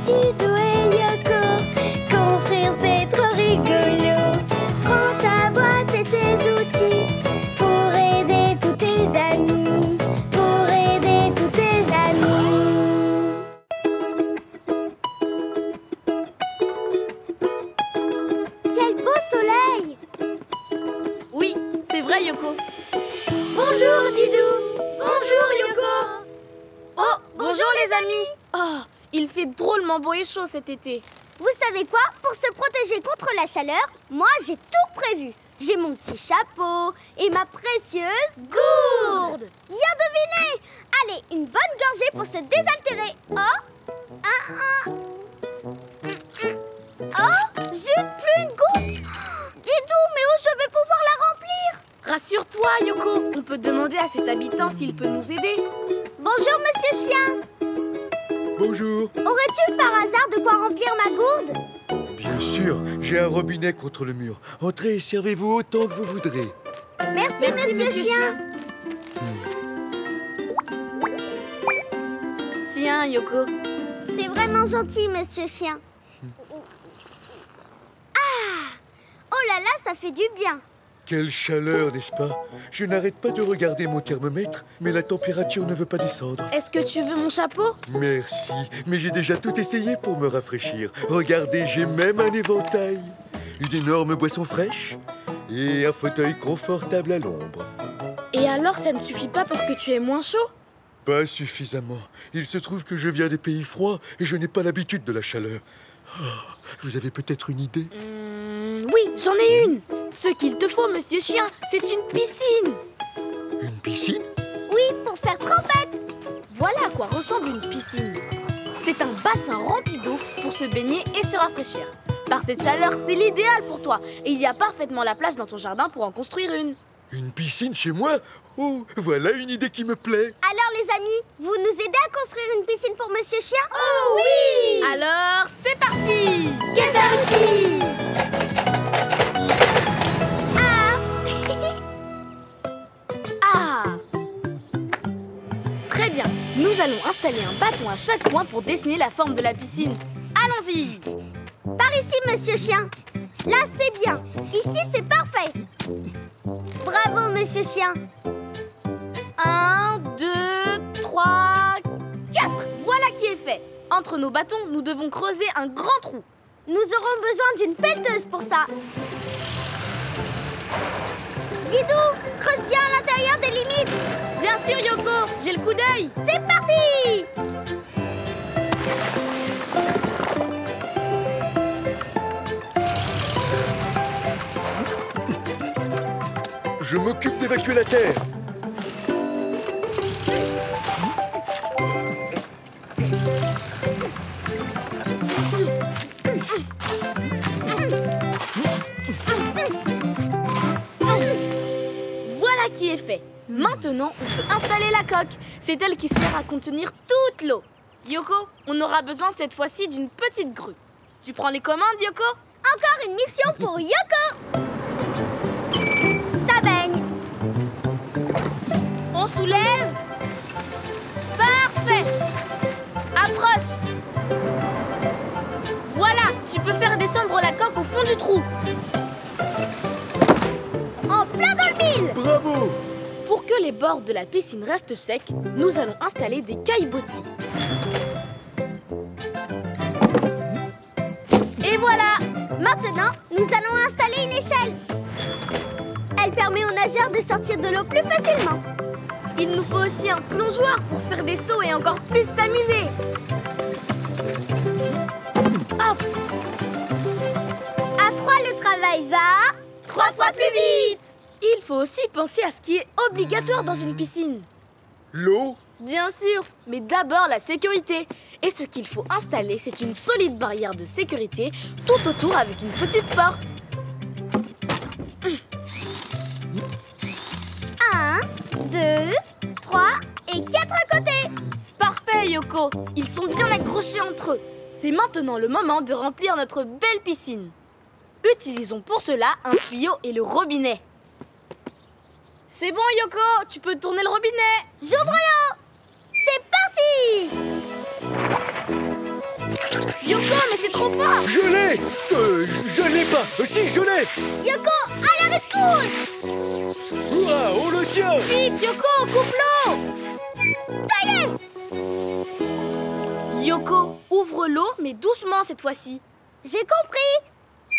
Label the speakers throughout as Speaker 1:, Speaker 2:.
Speaker 1: Didou et Yoko. Construire c'est trop rigolo. Prends ta boîte et tes outils pour aider tous tes amis. Pour aider tous tes amis. Quel beau soleil!
Speaker 2: Oui, c'est vrai, Yoko.
Speaker 1: Bonjour Didou! Bonjour Yoko!
Speaker 2: Oh, bonjour les amis. Oh, il fait drôlement beau et chaud cet été.
Speaker 1: Vous savez quoi? Pour se protéger contre la chaleur, moi j'ai tout prévu. J'ai mon petit chapeau et ma précieuse gourde. Bien deviné! Allez, une bonne gorgée pour se désaltérer. Oh! Oh! Zut, plus une goutte! Didou, mais où je vais pouvoir la remplir?
Speaker 2: Rassure-toi, Yoko. On peut demander à cet habitant s'il peut nous aider.
Speaker 1: Bonjour, monsieur chien.
Speaker 3: Bonjour.
Speaker 1: Aurais-tu par hasard de quoi remplir ma gourde?
Speaker 3: Bien sûr, j'ai un robinet contre le mur. Entrez et servez-vous autant que vous voudrez.
Speaker 1: Merci, monsieur chien.
Speaker 2: Tiens, Yoko.
Speaker 1: C'est vraiment gentil, monsieur chien. Ah! Oh là là, ça fait du bien.
Speaker 3: Quelle chaleur, n'est-ce pas? Je n'arrête pas de regarder mon thermomètre, mais la température ne veut pas descendre.
Speaker 2: Est-ce que tu veux mon chapeau?
Speaker 3: Merci, mais j'ai déjà tout essayé pour me rafraîchir. Regardez, j'ai même un éventail, une énorme boisson fraîche et un fauteuil confortable à l'ombre.
Speaker 2: Et alors, ça ne suffit pas pour que tu aies moins chaud?
Speaker 3: Pas suffisamment. Il se trouve que je viens des pays froids et je n'ai pas l'habitude de la chaleur. Oh, vous avez peut-être une idée?
Speaker 2: Oui, j'en ai une. Ce qu'il te faut, monsieur chien, c'est une piscine.
Speaker 3: Une piscine?
Speaker 1: Oui, pour faire trempette.
Speaker 2: Voilà à quoi ressemble une piscine. C'est un bassin rempli d'eau pour se baigner et se rafraîchir. Par cette chaleur, c'est l'idéal pour toi. Et il y a parfaitement la place dans ton jardin pour en construire une.
Speaker 3: Une piscine chez moi? Oh, voilà une idée qui me plaît.
Speaker 1: Alors les amis, vous nous aidez à construire une piscine pour monsieur chien?
Speaker 2: Oh oui! Alors, c'est parti!
Speaker 1: Kessaruti!
Speaker 2: Ah! Très bien, nous allons installer un bâton à chaque coin pour dessiner la forme de la piscine. Allons-y!
Speaker 1: Par ici, monsieur chien. Là, c'est bien. Ici, c'est parfait. Bravo, monsieur chien.
Speaker 2: 1, 2, 3, 4. Voilà qui est fait. Entre nos bâtons, nous devons creuser un grand trou.
Speaker 1: Nous aurons besoin d'une pelleteuse pour ça. Didou, creuse bien à l'intérieur des limites.
Speaker 2: Bien sûr, Yoko, j'ai le coup d'œil.
Speaker 1: C'est parti!
Speaker 3: Je m'occupe d'évacuer la terre.
Speaker 2: Voilà qui est fait. Maintenant, on peut installer la coque. C'est elle qui sert à contenir toute l'eau. Yoko, on aura besoin cette fois-ci d'une petite grue. Tu prends les commandes, Yoko?
Speaker 1: Encore une mission pour Yoko. Ça baigne.
Speaker 2: On soulève. Parfait. Approche. Voilà, tu peux faire descendre la coque au fond du trou.
Speaker 1: En plein dans le mille.
Speaker 3: Bravo!
Speaker 2: Pour que les bords de la piscine restent secs, nous allons installer des caillebotis. Et voilà!
Speaker 1: Maintenant, nous allons installer une échelle. Elle permet aux nageurs de sortir de l'eau plus facilement.
Speaker 2: Il nous faut aussi un plongeoir pour faire des sauts et encore plus s'amuser. Hop!
Speaker 1: À 3, le travail va
Speaker 2: 3 fois plus vite! Il faut aussi penser à ce qui est obligatoire dans une piscine.
Speaker 3: L'eau?
Speaker 2: Bien sûr, mais d'abord la sécurité. Et ce qu'il faut installer, c'est une solide barrière de sécurité tout autour avec une petite porte.
Speaker 1: 1, 2, 3 et 4 côtés.
Speaker 2: Parfait, Yoko. Ils sont bien accrochés entre eux. C'est maintenant le moment de remplir notre belle piscine. Utilisons pour cela un tuyau et le robinet. C'est bon, Yoko, tu peux tourner le robinet.
Speaker 1: J'ouvre l'eau. C'est parti.
Speaker 2: Yoko, mais c'est trop fort!
Speaker 3: Je l'ai. Je l'ai pas. Si, je l'ai.
Speaker 1: Yoko, à la rescousse!
Speaker 3: Ouah, on le tient.
Speaker 2: Vite, Yoko, coupe-l'eau!
Speaker 1: Ça y est!
Speaker 2: Yoko, ouvre l'eau, mais doucement cette fois-ci.
Speaker 1: J'ai compris!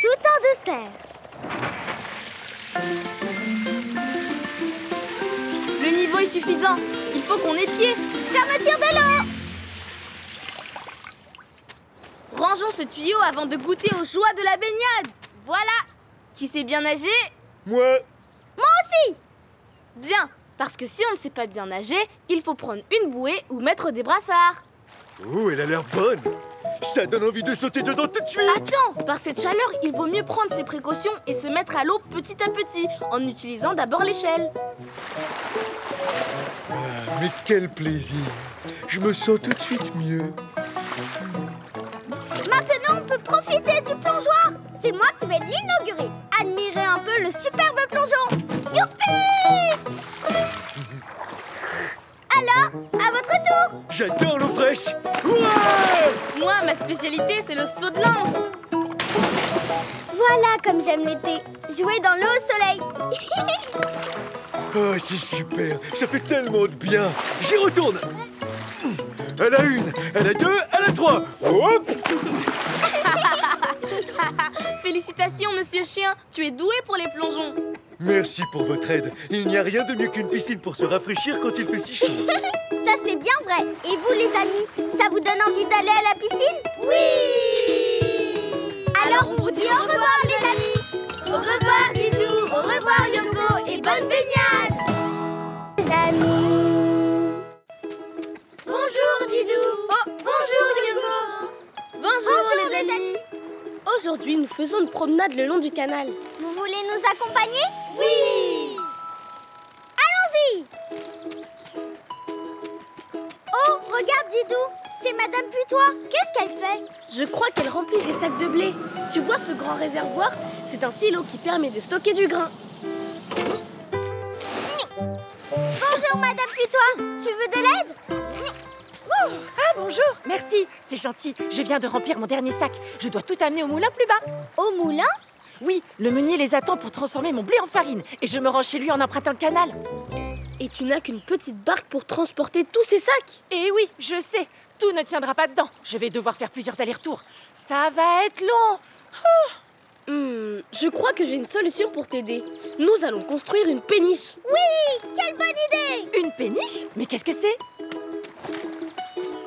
Speaker 1: Tout en douceur.
Speaker 2: Le niveau est suffisant. Il faut qu'on épie.
Speaker 1: Fermeture de l'eau!
Speaker 2: Rangeons ce tuyau avant de goûter aux joies de la baignade. Voilà. Qui sait bien nager?
Speaker 3: Moi.
Speaker 1: Moi aussi!
Speaker 2: Bien. Parce que si on ne sait pas bien nager, il faut prendre une bouée ou mettre des brassards.
Speaker 3: Oh, elle a l'air bonne. Ça donne envie de sauter dedans tout de suite.
Speaker 2: Attends, par cette chaleur, il vaut mieux prendre ses précautions et se mettre à l'eau petit à petit, en utilisant d'abord l'échelle.
Speaker 3: Ah, mais quel plaisir. Je me sens tout de suite mieux.
Speaker 1: Maintenant, on peut profiter du plongeoir. C'est moi qui vais l'inaugurer. Admirez un peu le superbe plongeon. Youpi! Alors, à votre tour.
Speaker 3: J'adore l'eau fraîche. Ouais!
Speaker 2: Moi, ma spécialité, c'est le saut de l'ange.
Speaker 1: Voilà comme j'aime l'été. Jouer dans l'eau au soleil.
Speaker 3: Oh, c'est super. Ça fait tellement de bien. J'y retourne. Elle a une, elle a deux, elle a trois. Hop!
Speaker 2: Félicitations, monsieur chien. Tu es doué pour les plongeons.
Speaker 3: Merci pour votre aide. Il n'y a rien de mieux qu'une piscine pour se rafraîchir quand il fait si chaud.
Speaker 1: Ça, c'est bien vrai. Et vous, les amis, ça vous donne envie d'aller à la piscine? Oui! Alors, on vous dit au revoir, les amis.
Speaker 2: Au revoir, Didou. Au revoir, Yoko. Et bonne baignade.
Speaker 1: Les amis.
Speaker 2: Bonjour, Didou. Oh, bonjour, Yoko. Bonjour, les amis. Aujourd'hui, nous faisons une promenade le long du canal.
Speaker 1: Vous voulez nous accompagner?
Speaker 2: Oui.
Speaker 1: Allons-y! Oh, regarde, Didou. C'est Madame Putois. Qu'est-ce qu'elle fait?
Speaker 2: Je crois qu'elle remplit des sacs de blé. Tu vois ce grand réservoir? C'est un silo qui permet de stocker du grain.
Speaker 1: Bonjour, Madame Putois. Tu veux de l'aide?
Speaker 4: Ah, bonjour, merci, c'est gentil. Je viens de remplir mon dernier sac. Je dois tout amener au moulin plus bas.
Speaker 1: Au moulin?
Speaker 4: Oui, le meunier les attend pour transformer mon blé en farine. Et je me rends chez lui en empruntant le canal.
Speaker 2: Et tu n'as qu'une petite barque pour transporter tous ces sacs?
Speaker 4: Et oui, je sais, tout ne tiendra pas dedans. Je vais devoir faire plusieurs allers-retours. Ça va être long.
Speaker 2: Je crois que j'ai une solution pour t'aider. Nous allons construire une péniche.
Speaker 1: Oui, quelle bonne idée!
Speaker 4: Une péniche? Mais qu'est-ce que c'est?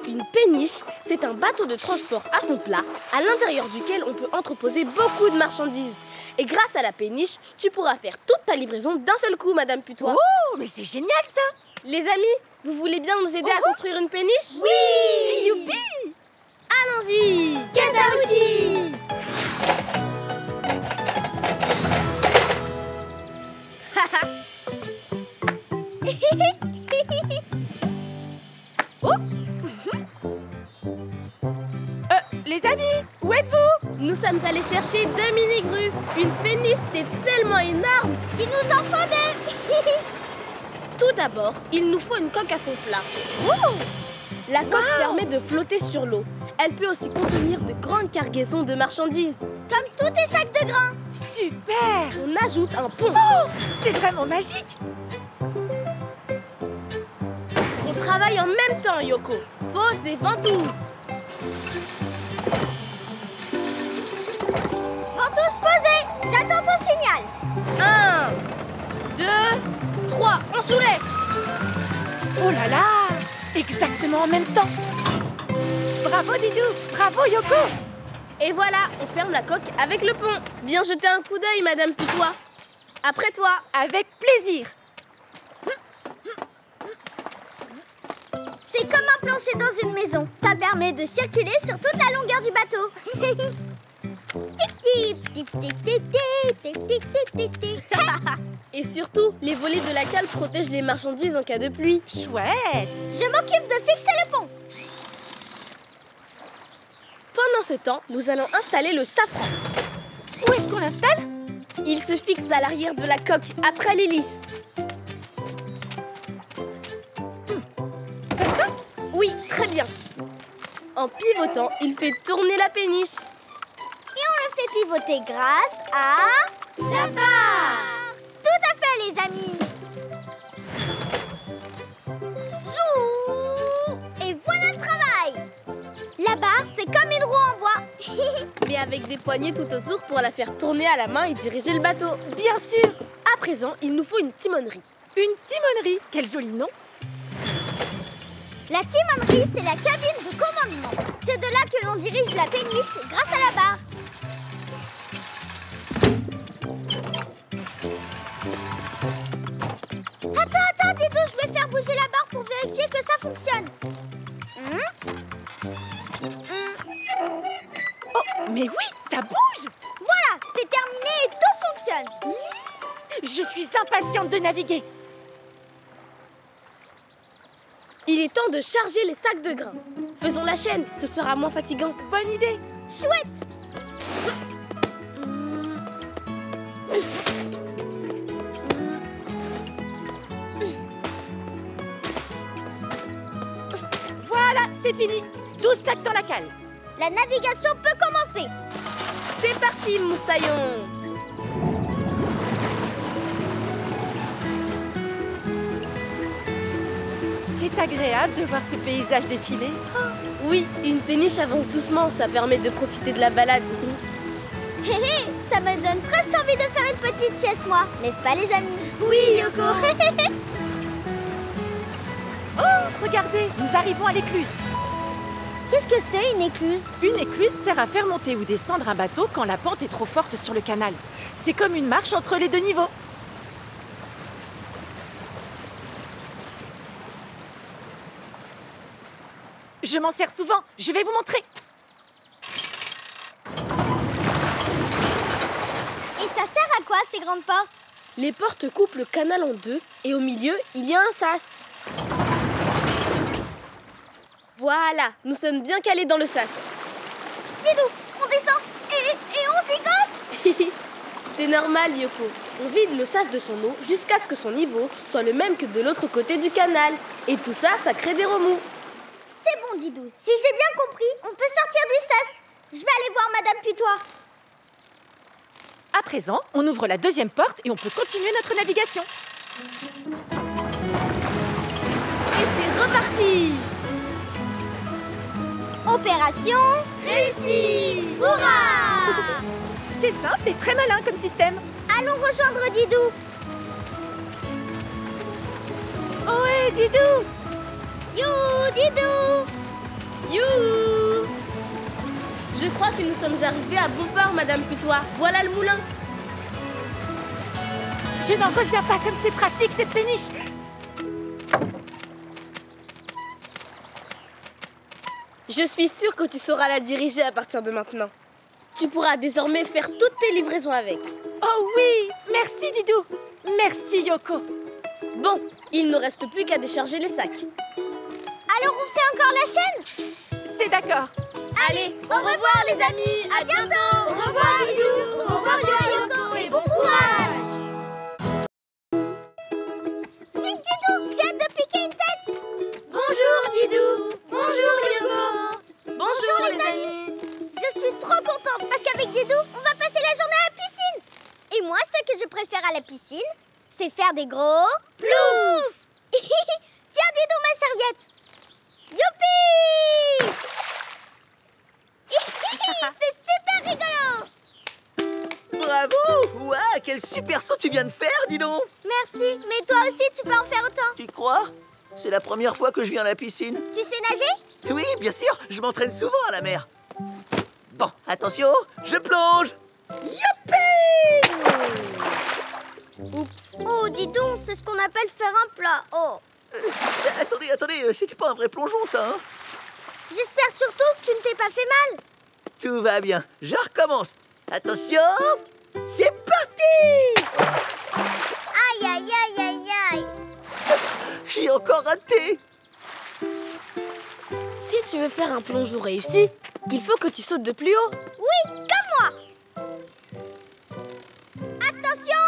Speaker 2: Une péniche, c'est un bateau de transport à fond plat, à l'intérieur duquel on peut entreposer beaucoup de marchandises. Et grâce à la péniche, tu pourras faire toute ta livraison d'un seul coup, Madame Putois.
Speaker 4: Oh, mais c'est génial ça!
Speaker 2: Les amis, vous voulez bien nous aider à construire une péniche?
Speaker 1: Oui!
Speaker 4: Youpi!
Speaker 2: Allons-y!
Speaker 1: Caisse à outils!
Speaker 4: Les amis, où êtes-vous?
Speaker 2: Nous sommes allés chercher 2 mini-grues. Une péniche, c'est tellement énorme.
Speaker 1: Il nous en faut deux!
Speaker 2: Tout d'abord, il nous faut une coque à fond plat. La coque permet de flotter sur l'eau. Elle peut aussi contenir de grandes cargaisons de marchandises.
Speaker 1: Comme tous tes sacs de grains!
Speaker 4: Super!
Speaker 2: On ajoute un pont.
Speaker 4: Oh, c'est vraiment magique!
Speaker 2: On travaille en même temps, Yoko. Pose des ventouses.
Speaker 1: Ventouses posées! J'attends ton signal!
Speaker 2: 1, 2, 3, on soulève.
Speaker 4: Oh là là! Exactement en même temps! Bravo Didou! Bravo Yoko!
Speaker 2: Et voilà, on ferme la coque avec le pont. Viens jeter un coup d'œil, Madame Putois. Après toi.
Speaker 4: Avec plaisir!
Speaker 1: C'est comme un plancher dans une maison. Ça permet de circuler sur toute la longueur du bateau. Tic tic tic tic tic tic tic tic tic tic.
Speaker 2: Et surtout, les volets de la cale protègent les marchandises en cas de pluie.
Speaker 4: Chouette!
Speaker 1: Je m'occupe de fixer le pont.
Speaker 2: Pendant ce temps, nous allons installer le safran.
Speaker 4: Où est-ce qu'on l'installe?
Speaker 2: Il se fixe à l'arrière de la coque, après l'hélice.
Speaker 4: Comme ça?
Speaker 2: Oui, très bien. En pivotant, il fait tourner la péniche.
Speaker 1: Et on le fait pivoter grâce à... la barre. Tout à fait, les amis. Zou. Et voilà le travail. La barre, c'est comme une roue en bois.
Speaker 2: Mais avec des poignées tout autour pour la faire tourner à la main et diriger le bateau.
Speaker 4: Bien sûr.
Speaker 2: À présent, il nous faut une timonerie.
Speaker 4: Une timonerie. Quel joli nom.
Speaker 1: La timonerie, c'est la cabine de commandement. C'est de là que l'on dirige la péniche grâce à la barre. Attends, Didou, je vais faire bouger la barre pour vérifier que ça fonctionne.
Speaker 4: Oh, mais oui, ça bouge.
Speaker 1: Voilà, c'est terminé et tout fonctionne.
Speaker 4: Je suis impatiente de naviguer.
Speaker 2: Il est temps de charger les sacs de grains. Faisons la chaîne, ce sera moins fatigant.
Speaker 4: Bonne idée.
Speaker 1: Chouette.
Speaker 4: Voilà, c'est fini. 12 sacs dans la cale.
Speaker 1: La navigation peut commencer.
Speaker 2: C'est parti, Moussaillon.
Speaker 4: C'est agréable de voir ce paysage défiler.
Speaker 2: Oui, une péniche avance doucement, ça permet de profiter de la balade.
Speaker 1: Hé hé, ça me donne presque envie de faire une petite sieste, moi. N'est-ce pas, les amis?
Speaker 2: Oui, Yoko.
Speaker 4: Oh, regardez, nous arrivons à l'écluse.
Speaker 1: Qu'est-ce que c'est, une écluse?
Speaker 4: Une écluse sert à faire monter ou descendre un bateau quand la pente est trop forte sur le canal. C'est comme une marche entre les deux niveaux. Je m'en sers souvent. Je vais vous montrer.
Speaker 1: Et ça sert à quoi, ces grandes portes?
Speaker 2: Les portes coupent le canal en deux et au milieu, il y a un sas. Voilà, nous sommes bien calés dans le sas.
Speaker 1: Didou, on descend et on gigote.
Speaker 2: C'est normal, Yoko. On vide le sas de son eau jusqu'à ce que son niveau soit le même que de l'autre côté du canal. Et tout ça, ça crée des remous.
Speaker 1: C'est bon, Didou. Si j'ai bien compris, on peut sortir du sas. Je vais aller voir Madame Putois.
Speaker 4: À présent, on ouvre la deuxième porte et on peut continuer notre navigation.
Speaker 2: Et c'est reparti!
Speaker 1: Opération réussie! Hurrah!
Speaker 4: C'est simple et très malin comme système.
Speaker 1: Allons rejoindre Didou.
Speaker 4: Ohé, Didou!
Speaker 1: You, Didou!
Speaker 2: Youhou! Je crois que nous sommes arrivés à bon port, Madame Putois. Voilà le moulin.
Speaker 4: Je n'en reviens pas comme c'est pratique cette péniche.
Speaker 2: Je suis sûre que tu sauras la diriger à partir de maintenant. Tu pourras désormais faire toutes tes livraisons avec.
Speaker 4: Oh oui! Merci Didou! Merci Yoko!
Speaker 2: Bon, il ne reste plus qu'à décharger les sacs.
Speaker 1: Alors on fait encore la chaîne?
Speaker 4: C'est d'accord.
Speaker 2: Allez, au revoir les amis, à bientôt.
Speaker 1: Au revoir Didou! Au revoir Yoko et bon courage! Vite Didou, j'ai hâte de piquer une tête!
Speaker 2: Bonjour Didou. Bonjour Yoko. Bonjour les amis.
Speaker 1: Je suis trop contente parce qu'avec Didou, on va passer la journée à la piscine. Et moi, ce que je préfère à la piscine, c'est faire des gros plouf. Tiens Didou, ma serviette. Youpi! C'est super rigolo.
Speaker 5: Bravo! Ouah, quel super saut tu viens de faire, dis donc!
Speaker 1: Merci, mais toi aussi, tu peux en faire autant.
Speaker 5: Tu crois? C'est la première fois que je viens à la piscine.
Speaker 1: Tu sais nager?
Speaker 5: Oui, bien sûr, je m'entraîne souvent à la mer. Bon, attention, je plonge! Youpi!
Speaker 2: Oups.
Speaker 1: Oh, dis donc, c'est ce qu'on appelle faire un plat. Oh.
Speaker 5: Attendez, c'était pas un vrai plongeon, ça, hein?
Speaker 1: J'espère surtout que tu ne t'es pas fait mal.
Speaker 5: Tout va bien, je recommence. Attention, c'est parti!
Speaker 1: Aïe, aïe, aïe, aïe, aïe.
Speaker 5: J'ai encore raté.
Speaker 2: Si tu veux faire un plongeon réussi, il faut que tu sautes de plus haut.
Speaker 1: Oui, comme moi. Attention!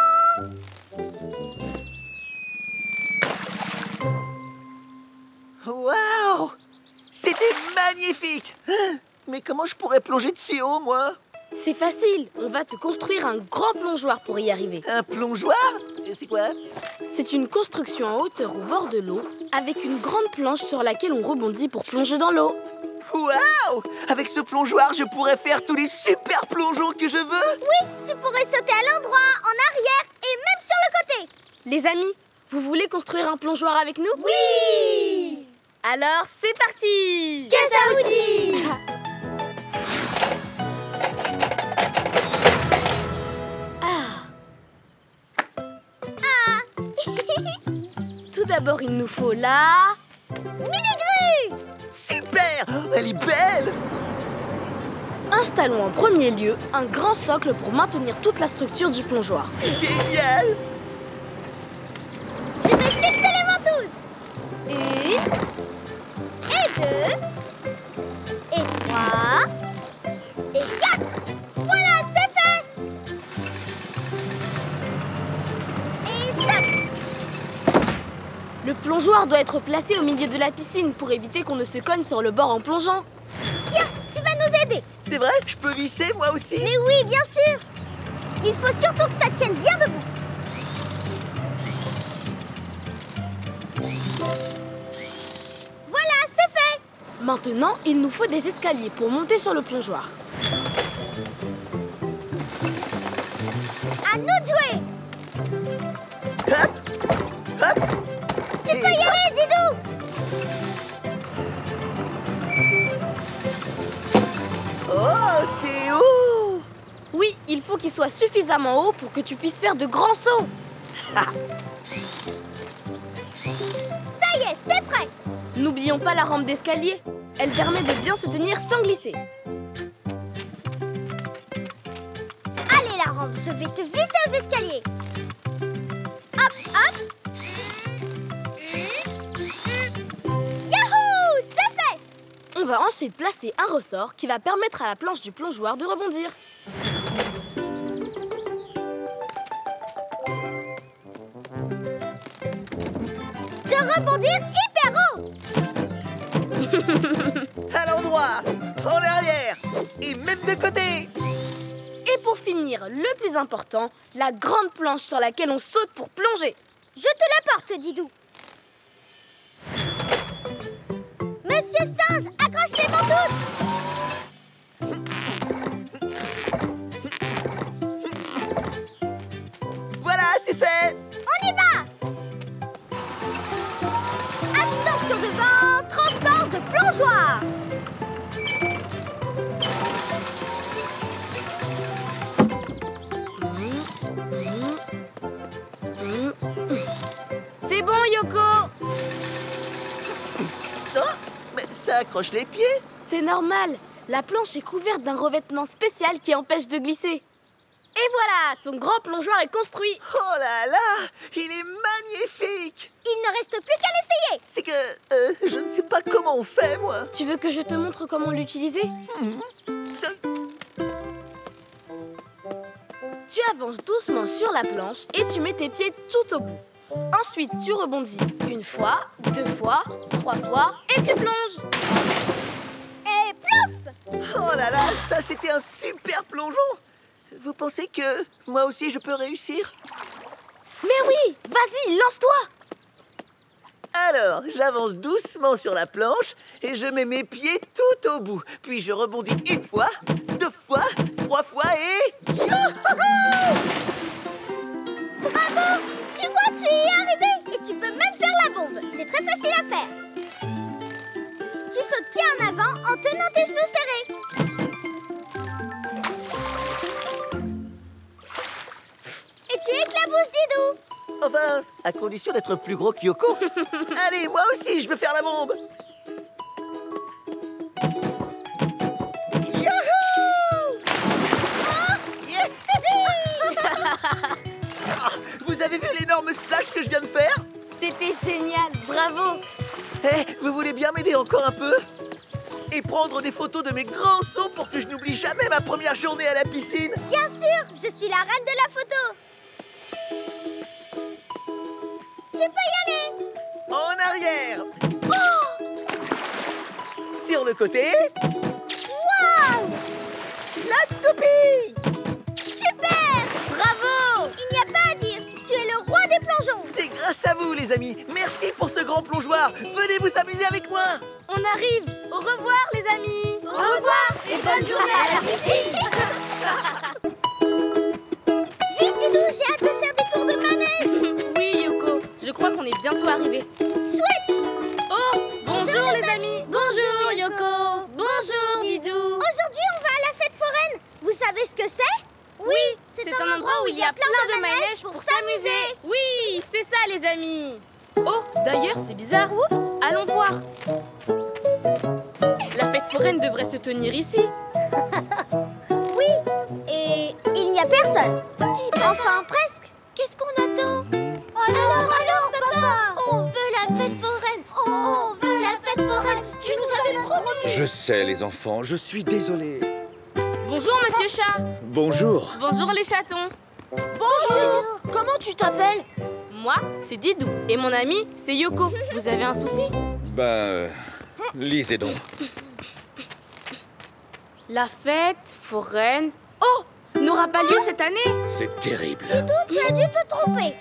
Speaker 5: Waouh! C'est est magnifique. Mais comment je pourrais plonger de si haut, moi?
Speaker 2: C'est facile, on va te construire un grand plongeoir pour y arriver.
Speaker 5: Un plongeoir? Et c'est quoi?
Speaker 2: C'est une construction en hauteur au bord de l'eau, avec une grande planche sur laquelle on rebondit pour plonger dans l'eau.
Speaker 5: Waouh! Avec ce plongeoir, je pourrais faire tous les super plongeons que je veux.
Speaker 1: Oui, tu pourrais sauter à l'endroit, en arrière et même sur le côté.
Speaker 2: Les amis, vous voulez construire un plongeoir avec nous?
Speaker 1: Oui!
Speaker 2: Alors, c'est parti!
Speaker 1: Caisse à outils!
Speaker 2: Tout d'abord, il nous faut la...
Speaker 1: Mini-grue!
Speaker 5: Super! Elle est belle!
Speaker 2: Installons en premier lieu un grand socle pour maintenir toute la structure du plongeoir.
Speaker 5: Génial!
Speaker 1: Je vais fixer les ventouses. 1 et 2 et 3 et 4. Voilà, c'est fait. Et stop.
Speaker 2: Le plongeoir doit être placé au milieu de la piscine pour éviter qu'on ne se cogne sur le bord en plongeant.
Speaker 1: Tiens, tu vas nous aider.
Speaker 5: C'est vrai? Je peux visser, moi aussi?
Speaker 1: Mais oui, bien sûr. Il faut surtout que ça tienne bien debout. Voilà, c'est fait.
Speaker 2: Maintenant, il nous faut des escaliers pour monter sur le plongeoir.
Speaker 1: À nous de jouer.
Speaker 5: Hop! Hop!
Speaker 1: Tu peux y aller, Didou.
Speaker 5: Oh, c'est haut!
Speaker 2: Oui, il faut qu'il soit suffisamment haut pour que tu puisses faire de grands sauts.
Speaker 1: Ça y est, c'est prêt.
Speaker 2: N'oublions pas la rampe d'escalier. Elle permet de bien se tenir sans glisser.
Speaker 1: Allez, la rampe, je vais te visser aux escaliers. Hop, hop. Yahoo! C'est fait.
Speaker 2: On va ensuite placer un ressort qui va permettre à la planche du plongeoir de rebondir.
Speaker 1: De rebondir hyper haut.
Speaker 5: À l'endroit, en arrière, et même de côté.
Speaker 2: Et pour finir, le plus important, la grande planche sur laquelle on saute pour plonger.
Speaker 1: Je te la porte, Didou. Monsieur Singe, accroche les ventouses.
Speaker 5: Voilà, c'est fait.
Speaker 1: On y va. Attention devant, transport de plongeoir.
Speaker 2: C'est bon, Yoko!
Speaker 5: Oh, mais ça accroche les pieds.
Speaker 2: C'est normal. La planche est couverte d'un revêtement spécial qui empêche de glisser. Et voilà, ton grand plongeoir est construit.
Speaker 5: Oh là là, il est magnifique.
Speaker 1: Il ne reste plus qu'à l'essayer.
Speaker 5: C'est que je ne sais pas comment on fait, moi.
Speaker 2: Tu veux que je te montre comment l'utiliser? Tu avances doucement sur la planche et tu mets tes pieds tout au bout. Ensuite, tu rebondis 1 fois, 2 fois, 3 fois et tu plonges.
Speaker 1: Et plouf.
Speaker 5: Oh là là, ça c'était un super plongeon. Vous pensez que moi aussi je peux réussir?
Speaker 2: Mais oui, vas-y, lance-toi.
Speaker 5: Alors, j'avance doucement sur la planche et je mets mes pieds tout au bout. Puis je rebondis 1 fois, 2 fois, 3 fois et...
Speaker 1: Bravo. Tu vois, tu y es arrivé. Et tu peux même faire la bombe. C'est très facile à faire. Tu sautes pied en avant en tenant tes genoux serrés. Et tu éclabousses, Didou.
Speaker 5: Enfin, à condition d'être plus gros que Yoko. Allez, moi aussi, je veux faire la bombe. Youhou! Yeah! Ah, vous avez vu l'énorme splash que je viens de faire?
Speaker 2: C'était génial, bravo.
Speaker 5: Eh, vous voulez bien m'aider encore un peu? Et prendre des photos de mes grands sauts pour que je n'oublie jamais ma première journée à la piscine?
Speaker 1: Bien sûr, je suis la reine de la photo. Tu peux y aller.
Speaker 5: En arrière!
Speaker 1: Oh!
Speaker 5: Sur le côté.
Speaker 1: Waouh!
Speaker 5: La toupie.
Speaker 1: Super!
Speaker 2: Bravo!
Speaker 1: Il n'y a pas à dire, tu es le roi des plongeons.
Speaker 5: C'est grâce à vous, les amis. Merci pour ce grand plongeoir. Venez vous amuser avec moi.
Speaker 2: On arrive. Au revoir, les amis.
Speaker 1: Au revoir et bonne journée à la piscine. Vite, Didou, j'ai hâte de faire des tours de manège.
Speaker 2: Oui, Yoko. Je crois qu'on est bientôt arrivés.
Speaker 1: Chouette!
Speaker 2: Oh, bonjour les amis. Bonjour Yoko. Bonjour Didou.
Speaker 1: Aujourd'hui, on va à la fête foraine. Vous savez ce que c'est?
Speaker 2: Oui, c'est un endroit où il y a plein de manèges pour s'amuser. Oui, c'est ça les amis. Oh, d'ailleurs, c'est bizarre. Allons voir. La fête foraine devrait se tenir ici.
Speaker 1: Oui, et il n'y a personne. Enfin, presque. Qu'est-ce qu'on attend? Alors, papa, on veut la fête foraine. On veut la fête foraine. Tu nous avais promis.
Speaker 3: Je sais, les enfants, je suis désolé.
Speaker 2: Bonjour Monsieur Chat.
Speaker 3: Bonjour.
Speaker 2: Bonjour les chatons.
Speaker 4: Bonjour. Comment tu t'appelles?
Speaker 2: Moi, c'est Didou. Et mon ami, c'est Yoko. Vous avez un souci?
Speaker 3: Lisez donc.
Speaker 2: La fête foraine... Oh, n'aura pas lieu cette année.
Speaker 3: C'est terrible.
Speaker 1: Tu as dû te tromper.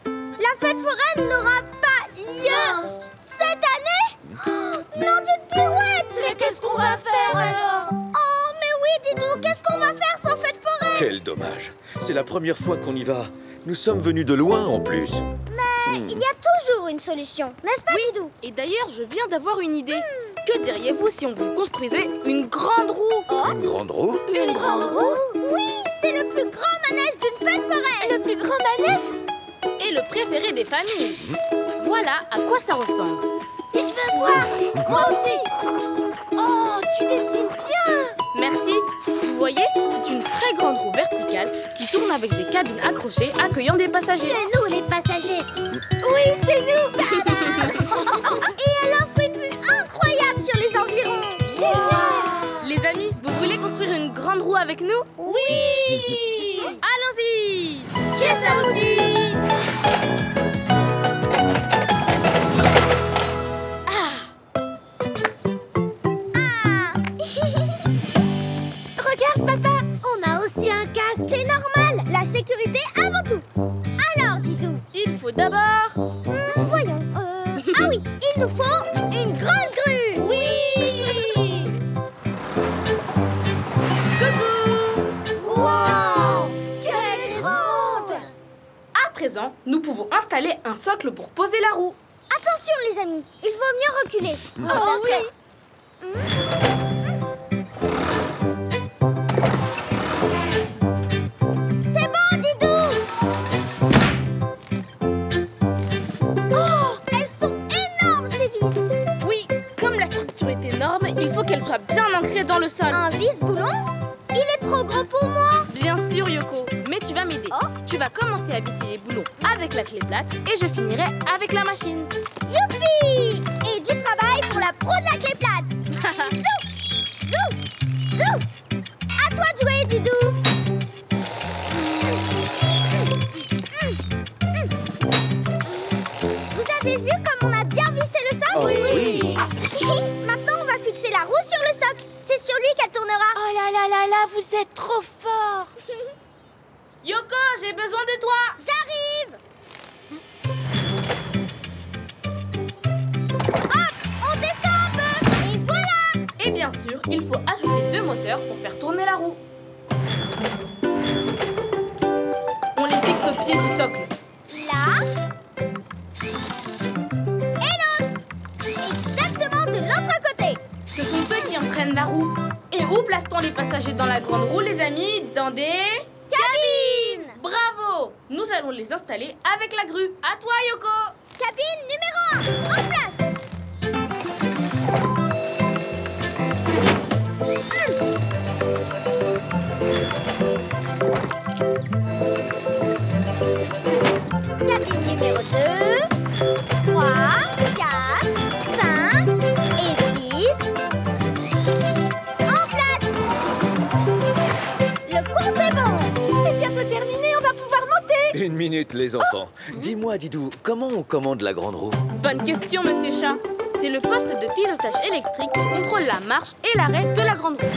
Speaker 1: La fête foraine n'aura pas lieu cette année. Non, d'une pirouette.
Speaker 4: Mais qu'est-ce qu'on va faire alors?
Speaker 1: Oh, mais oui, Didou, qu'est-ce qu'on va faire sans fête foraine?
Speaker 3: Quel dommage. C'est la première fois qu'on y va. Nous sommes venus de loin en plus.
Speaker 1: Il y a toujours une solution, n'est-ce pas, Didou?
Speaker 2: Et d'ailleurs, je viens d'avoir une idée. Que diriez-vous si on vous construisait une grande roue?
Speaker 3: Une grande roue?
Speaker 1: Une grande roue? Oui, c'est le plus grand manège d'une fête foraine. Le plus grand manège?
Speaker 2: Et le préféré des familles. Voilà à quoi ça ressemble.
Speaker 1: Je veux voir. Moi aussi. Oh, tu dessines bien.
Speaker 2: Merci. Vous voyez, c'est une très grande roue verticale qui tourne avec des cabines accrochées accueillant des passagers.
Speaker 1: C'est nous les passagers. Oui, c'est nous. Et elle offre une vue incroyable sur les environs. Génial.
Speaker 2: Les amis, vous voulez construire une grande roue avec nous?
Speaker 1: Oui.
Speaker 2: Allons-y.
Speaker 1: Qu'est-ce ça aussi? Regarde, papa, on a aussi un casque. C'est normal, la sécurité avant tout. Alors, Didou,
Speaker 2: Il faut d'abord...
Speaker 1: voyons. Ah oui, il nous faut une grande grue.
Speaker 2: Oui. Coucou.
Speaker 1: Wow, quelle grande!
Speaker 2: À présent, nous pouvons installer un socle pour poser la roue.
Speaker 1: Attention, les amis, il vaut mieux reculer.
Speaker 4: Oh oui.
Speaker 1: C'est bon, Didou. Oh, elles sont énormes, ces vis.
Speaker 2: Oui, comme la structure est énorme, il faut qu'elle soit bien ancrée dans le sol.
Speaker 1: Un vis-boulon? Il est trop gros pour moi.
Speaker 2: Bien sûr, Yoko, mais tu vas m'aider.
Speaker 1: Oh.
Speaker 2: Tu vas commencer à visser les boulons avec la clé plate et je finirai avec la machine.
Speaker 1: Youpi! Et du travail pour la pro de la clé plate. Zou! Zou! Zou! À toi de jouer, Didou. Vous avez vu comme on a bien vissé le socle?
Speaker 3: Oh oui.
Speaker 1: Maintenant, on va fixer la roue sur le socle. C'est sur lui qu'elle tournera.
Speaker 4: Oh là là là là, vous êtes trop fort.
Speaker 2: Yoko, j'ai besoin de toi.
Speaker 1: J'arrive. Hop, on descend un peu. Et voilà.
Speaker 2: Et bien sûr, il faut ajouter 2 moteurs pour faire tourner la roue. On les fixe au pied du socle.
Speaker 1: Là. Et l'autre. Exactement de l'autre côté.
Speaker 2: Ce sont eux qui entraînent la roue. Et où place-t-on les passagers dans la grande roue, les amis? Dans des...
Speaker 1: Cabine.
Speaker 2: Bravo! Nous allons les installer avec la grue. À toi, Yoko!
Speaker 1: Cabine numéro 1. En place. Cabine numéro 2, 3, 4, 5 et 6. En place. Le compte est bon.
Speaker 4: C'est bientôt terminé, on va pouvoir monter.
Speaker 3: Une minute, les enfants. Dis-moi, Didou, comment on commande la grande roue?
Speaker 2: Bonne question, Monsieur Chat. c'est le poste de pilotage électrique qui contrôle la marche et l'arrêt de la grande roue.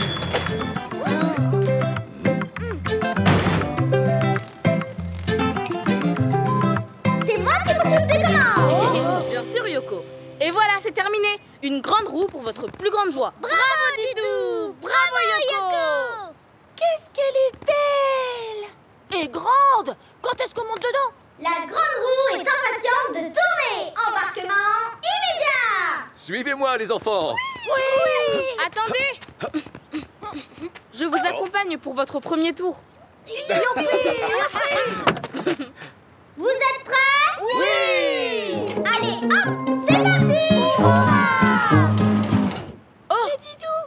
Speaker 1: C'est moi qui m'occupe des commandes.
Speaker 2: Bien sûr, Yoko. Et voilà, c'est terminé. Une grande roue pour votre plus grande joie. Bravo, Didou! Bravo, Yoko!
Speaker 4: Qu'est-ce qu'elle est belle! Et grande! Quand est-ce qu'on monte dedans?
Speaker 1: La grande roue est impatiente de tourner. Embarquement immédiat.
Speaker 3: Suivez-moi, les enfants.
Speaker 2: Attendez! Je vous accompagne pour votre premier tour.
Speaker 1: Vous êtes prêts? Oui. Allez, hop, c'est parti. Hurrah!
Speaker 2: Oh!
Speaker 4: Mais Didou,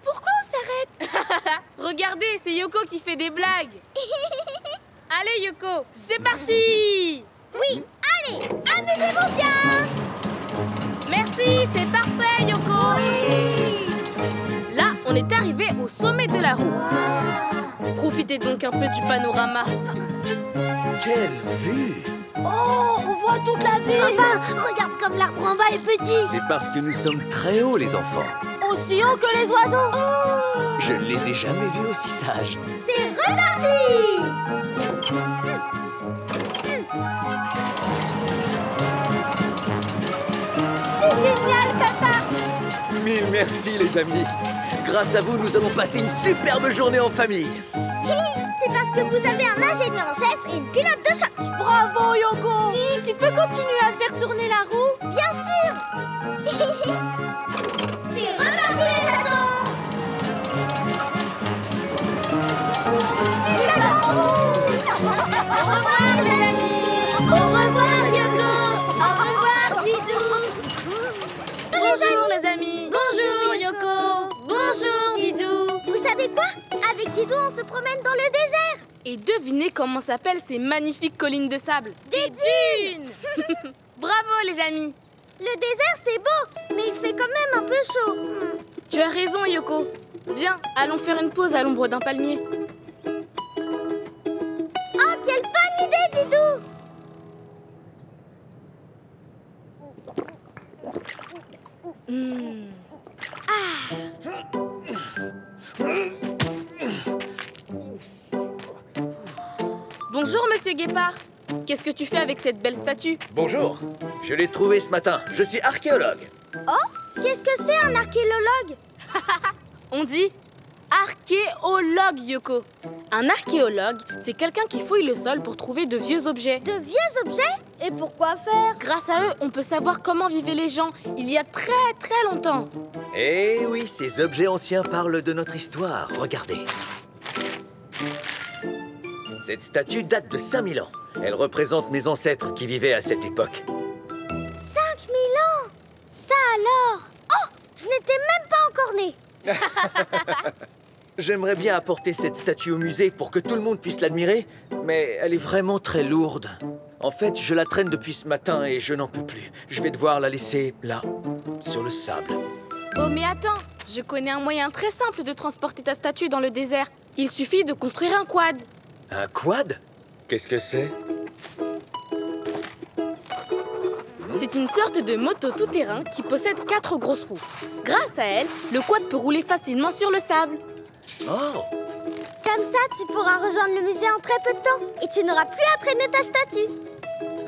Speaker 4: pourquoi on s'arrête?
Speaker 2: Regardez, c'est Yoko qui fait des blagues. Allez, Yoko, c'est parti!
Speaker 1: Oui, allez, amusez-vous bien.
Speaker 2: Merci, c'est parfait, Yoko! Là, on est arrivé au sommet de la roue. Profitez donc un peu du panorama.
Speaker 5: Quelle vue!
Speaker 4: Oh, on voit toute la ville!
Speaker 1: Papa, regarde comme l'arbre en bas est petit.
Speaker 5: C'est parce que nous sommes très hauts, les enfants.
Speaker 4: Aussi haut que les oiseaux!
Speaker 5: Je ne les ai jamais vus aussi sages.
Speaker 1: C'est reparti.
Speaker 4: C'est génial, papa!
Speaker 5: Mille merci, les amis. Grâce à vous, nous allons passer une superbe journée en famille.
Speaker 1: C'est parce que vous avez un ingénieur en chef et une pilote de choc.
Speaker 4: Bravo, Yoko! Dis, tu peux continuer à faire tourner la roue?
Speaker 1: Bien sûr. C'est reparti les chatons.
Speaker 4: Vive la grande roue!
Speaker 1: Au revoir les amis. Au revoir Yoko. Au revoir Didou.
Speaker 2: Bonjour, les amis! Bonjour, Yoko! Bonjour, Didou!
Speaker 1: Vous savez quoi? Avec Didou, on se promène dans le désert.
Speaker 2: Et devinez comment s'appellent ces magnifiques collines de sable?
Speaker 1: Des dunes.
Speaker 2: Bravo, les amis!
Speaker 1: Le désert, c'est beau, mais il fait quand même un peu chaud.
Speaker 2: Tu as raison, Yoko. Viens, allons faire une pause à l'ombre d'un palmier.
Speaker 1: Oh, quelle bonne idée, Didou.
Speaker 2: Bonjour, monsieur Guépard. Qu'est-ce que tu fais avec cette belle statue?
Speaker 5: Bonjour. Je l'ai trouvée ce matin. Je suis archéologue.
Speaker 1: Oh, qu'est-ce que c'est un archéologue?
Speaker 2: On dit archéologue, Yoko. Un archéologue, c'est quelqu'un qui fouille le sol pour trouver de vieux objets.
Speaker 1: De vieux objets? Et pourquoi faire?
Speaker 2: Grâce à eux, on peut savoir comment vivaient les gens il y a très très longtemps.
Speaker 5: Eh oui, ces objets anciens parlent de notre histoire. Regardez. Cette statue date de 5000 ans. Elle représente mes ancêtres qui vivaient à cette époque.
Speaker 1: 5000 ans. Ça alors? Oh, je n'étais même pas encore née.
Speaker 5: J'aimerais bien apporter cette statue au musée pour que tout le monde puisse l'admirer, mais elle est vraiment très lourde. En fait, je la traîne depuis ce matin et je n'en peux plus. Je vais devoir la laisser là, sur le sable.
Speaker 2: Oh mais attends, je connais un moyen très simple de transporter ta statue dans le désert. Il suffit de construire un quad.
Speaker 5: Un quad? Qu'est-ce que c'est?
Speaker 2: C'est une sorte de moto tout-terrain qui possède 4 grosses roues. Grâce à elle, le quad peut rouler facilement sur le sable.
Speaker 5: Oh!
Speaker 1: Comme ça, tu pourras rejoindre le musée en très peu de temps. Et tu n'auras plus à traîner ta statue.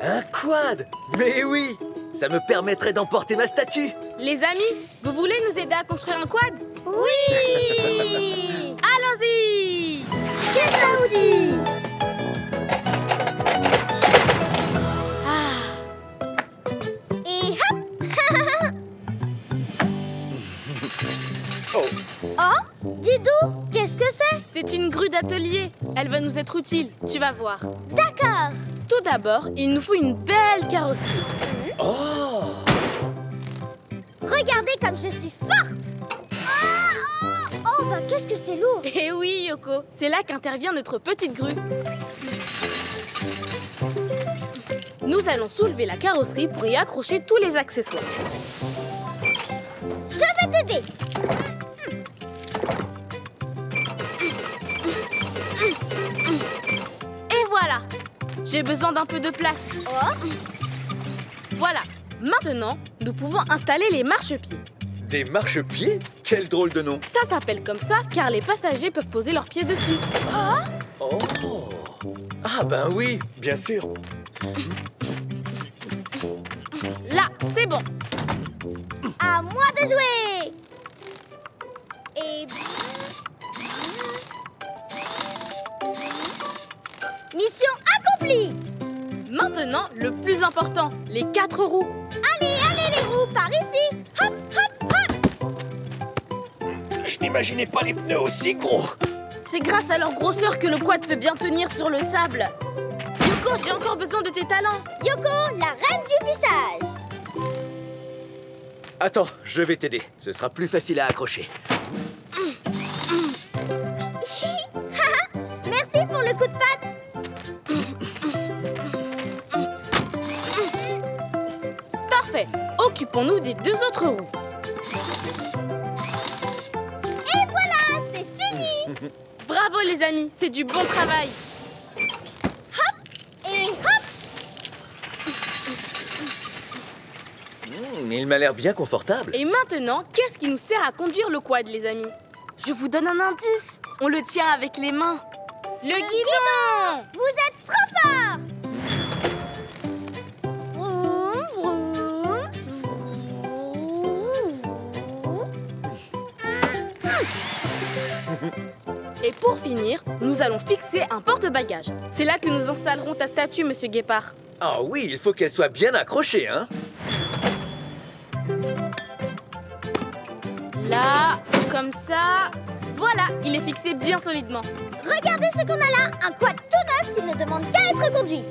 Speaker 5: Un quad? Mais oui! Ça me permettrait d'emporter ma statue.
Speaker 2: Les amis, vous voulez nous aider à construire un quad?
Speaker 1: Oui.
Speaker 2: Allons-y!
Speaker 1: C'est ça aussi. Et hop. Oh, Didou, qu'est-ce que c'est?
Speaker 2: C'est une grue d'atelier. Elle va nous être utile, tu vas voir.
Speaker 1: D'accord.
Speaker 2: Tout d'abord, il nous faut une belle carrosserie.
Speaker 5: Oh!
Speaker 1: Regardez comme je suis forte. Oh, bah qu'est-ce que c'est lourd.
Speaker 2: Eh oui, Yoko, c'est là qu'intervient notre petite grue. Nous allons soulever la carrosserie pour y accrocher tous les accessoires.
Speaker 1: Je vais t'aider.
Speaker 2: Et voilà! J'ai besoin d'un peu de place.
Speaker 1: Oh.
Speaker 2: Voilà. Maintenant, nous pouvons installer les marchepieds.
Speaker 5: Des marchepieds? Quel drôle de nom!
Speaker 2: Ça s'appelle comme ça car les passagers peuvent poser leurs pieds dessus.
Speaker 5: Oh! Ah ben oui, bien sûr.
Speaker 2: Là, c'est bon.
Speaker 1: À moi de jouer. Et... Mission accomplie.
Speaker 2: Maintenant, le plus important, les 4 roues.
Speaker 1: Allez, allez les roues, par ici. Hop, hop, hop.
Speaker 5: Je n'imaginais pas les pneus aussi gros.
Speaker 2: C'est grâce à leur grosseur que le quad peut bien tenir sur le sable. Yoko, j'ai encore besoin de tes talents.
Speaker 1: Yoko, la reine du vissage.
Speaker 5: Attends, je vais t'aider. Ce sera plus facile à accrocher.
Speaker 1: Merci pour le coup de patte.
Speaker 2: Parfait. Occupons-nous des 2 autres roues.
Speaker 1: Et voilà, c'est fini.
Speaker 2: Bravo les amis, c'est du bon travail.
Speaker 1: Et hop.
Speaker 5: Il m'a l'air bien confortable.
Speaker 2: Et maintenant, qu'est-ce qui nous sert à conduire le quad, les amis? Je vous donne un indice. On le tient avec les mains. Le guidon!
Speaker 1: Vous êtes trop fort. Vroom, vroom, vroom.
Speaker 2: Et pour finir, nous allons fixer un porte-bagages. C'est là que nous installerons ta statue, Monsieur Guépard.
Speaker 5: Ah oui, il faut qu'elle soit bien accrochée, hein.
Speaker 2: Là, comme ça. Voilà, il est fixé bien solidement.
Speaker 1: Regardez ce qu'on a là, un quad tout neuf qui ne demande qu'à être conduit.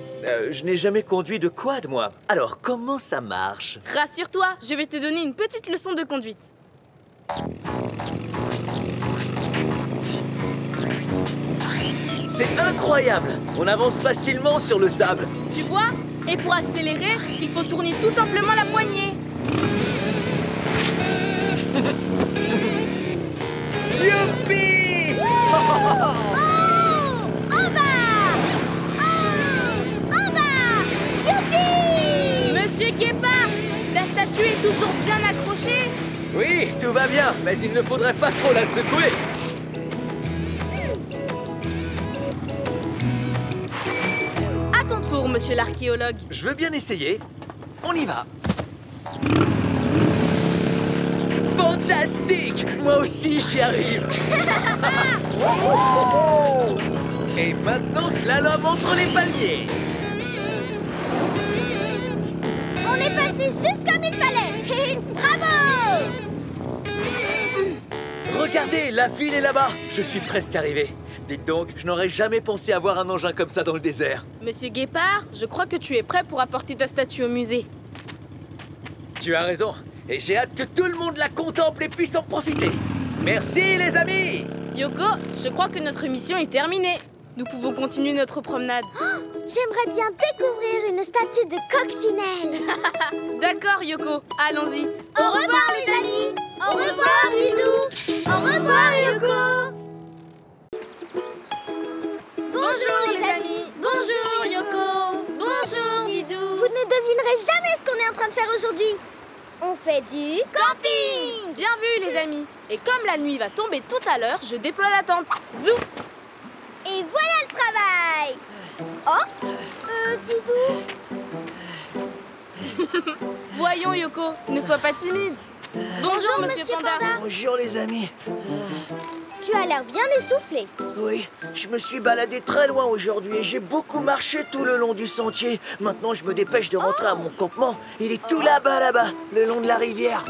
Speaker 5: Je n'ai jamais conduit de quad, moi. Alors, comment ça marche?
Speaker 2: Rassure-toi, je vais te donner une petite leçon de conduite.
Speaker 5: C'est incroyable! On avance facilement sur le sable.
Speaker 2: Tu vois? Et pour accélérer, il faut tourner tout simplement la poignée.
Speaker 5: Youpi!
Speaker 1: Oh, en bas. En bas. Youpi.
Speaker 2: Monsieur Guépard, la statue est toujours bien accrochée.
Speaker 5: Oui, tout va bien, mais il ne faudrait pas trop la secouer.
Speaker 2: À ton tour, monsieur l'archéologue.
Speaker 5: Je veux bien essayer. On y va. Fantastique! Moi aussi, j'y arrive. Et maintenant, slalom entre les palmiers.
Speaker 1: On est passé juste comme il fallait. Bravo.
Speaker 5: Regardez, la ville est là-bas. Je suis presque arrivé. Dites donc, je n'aurais jamais pensé avoir un engin comme ça dans le désert.
Speaker 2: Monsieur Guépard, je crois que tu es prêt pour apporter ta statue au musée.
Speaker 5: Tu as raison. Et j'ai hâte que tout le monde la contemple et puisse en profiter. Merci, les amis!
Speaker 2: Yoko, je crois que notre mission est terminée. Nous pouvons continuer notre promenade.
Speaker 1: J'aimerais bien découvrir une statue de coccinelle.
Speaker 2: D'accord, Yoko, allons-y.
Speaker 1: Au revoir, les amis. Au revoir, Didou. Au revoir, Yoko.
Speaker 2: Bonjour, les amis. Bonjour, Yoko. Bonjour, Didou.
Speaker 1: Vous ne devinerez jamais ce qu'on est en train de faire aujourd'hui. On fait du camping.
Speaker 2: Bien vu, les amis. Et comme la nuit va tomber tout à l'heure, je déploie la tente. Zouf!
Speaker 1: Et voilà le travail. Oh, Didou.
Speaker 2: Voyons, Yoko, ne sois pas timide. Bonjour, Monsieur Panda.
Speaker 5: Bonjour, les amis.
Speaker 1: Tu as l'air bien essoufflé.
Speaker 5: Oui, je me suis baladé très loin aujourd'hui et j'ai beaucoup marché tout le long du sentier. Maintenant, je me dépêche de rentrer à mon campement. Il est tout là-bas, le long de la rivière.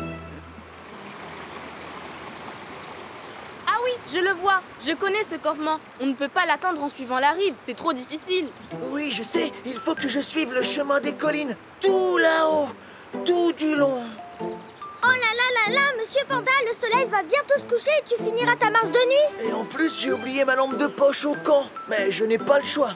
Speaker 2: Ah oui, je le vois. Je connais ce campement. On ne peut pas l'atteindre en suivant la rive. C'est trop difficile.
Speaker 5: Oui, je sais, il faut que je suive le chemin des collines. Tout là-haut, tout du long.
Speaker 1: Oh là, Monsieur Panda, le soleil va bientôt se coucher et tu finiras ta marche de nuit.
Speaker 5: Et en plus, j'ai oublié ma lampe de poche au camp. Mais je n'ai pas le choix.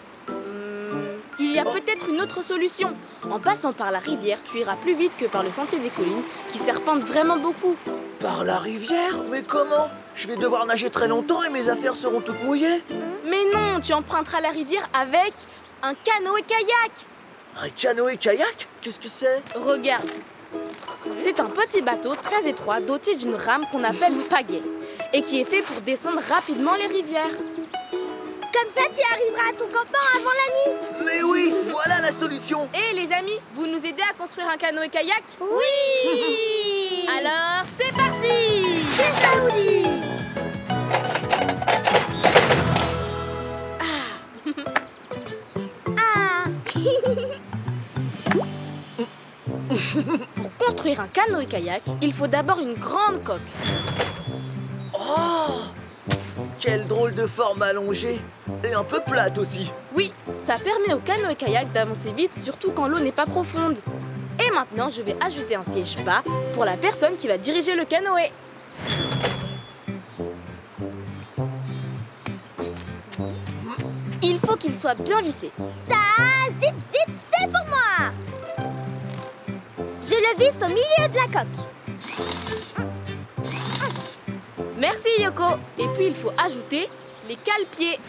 Speaker 2: Il y a peut-être une autre solution. En passant par la rivière, tu iras plus vite que par le sentier des collines, qui serpente vraiment beaucoup.
Speaker 5: Par la rivière? Mais comment? Je vais devoir nager très longtemps et mes affaires seront toutes mouillées.
Speaker 2: Mais non, tu emprunteras la rivière avec un canoë-kayak.
Speaker 5: Un canoë-kayak? Qu'est-ce que c'est?
Speaker 2: Regarde, C'est un petit bateau très étroit doté d'une rame qu'on appelle pagaie et qui est fait pour descendre rapidement les rivières.
Speaker 1: Comme ça, tu arriveras à ton campement avant la nuit.
Speaker 5: Mais oui, voilà la solution.
Speaker 2: Et les amis, vous nous aidez à construire un canoë-kayak?
Speaker 1: Oui.
Speaker 2: Alors, c'est parti!
Speaker 1: C'est parti. Ah.
Speaker 2: Pour construire un canoë-kayak, il faut d'abord une grande coque.
Speaker 5: Oh! Quelle drôle de forme allongée. Et un peu plate aussi.
Speaker 2: Oui, ça permet au canoë-kayak d'avancer vite, surtout quand l'eau n'est pas profonde. Et maintenant, je vais ajouter un siège bas pour la personne qui va diriger le canoë. Il faut qu'il soit bien vissé.
Speaker 1: Ça, zip zip, c'est pour moi. Je le visse au milieu de la coque.
Speaker 2: Merci Yoko. Et puis il faut ajouter les cale-pieds.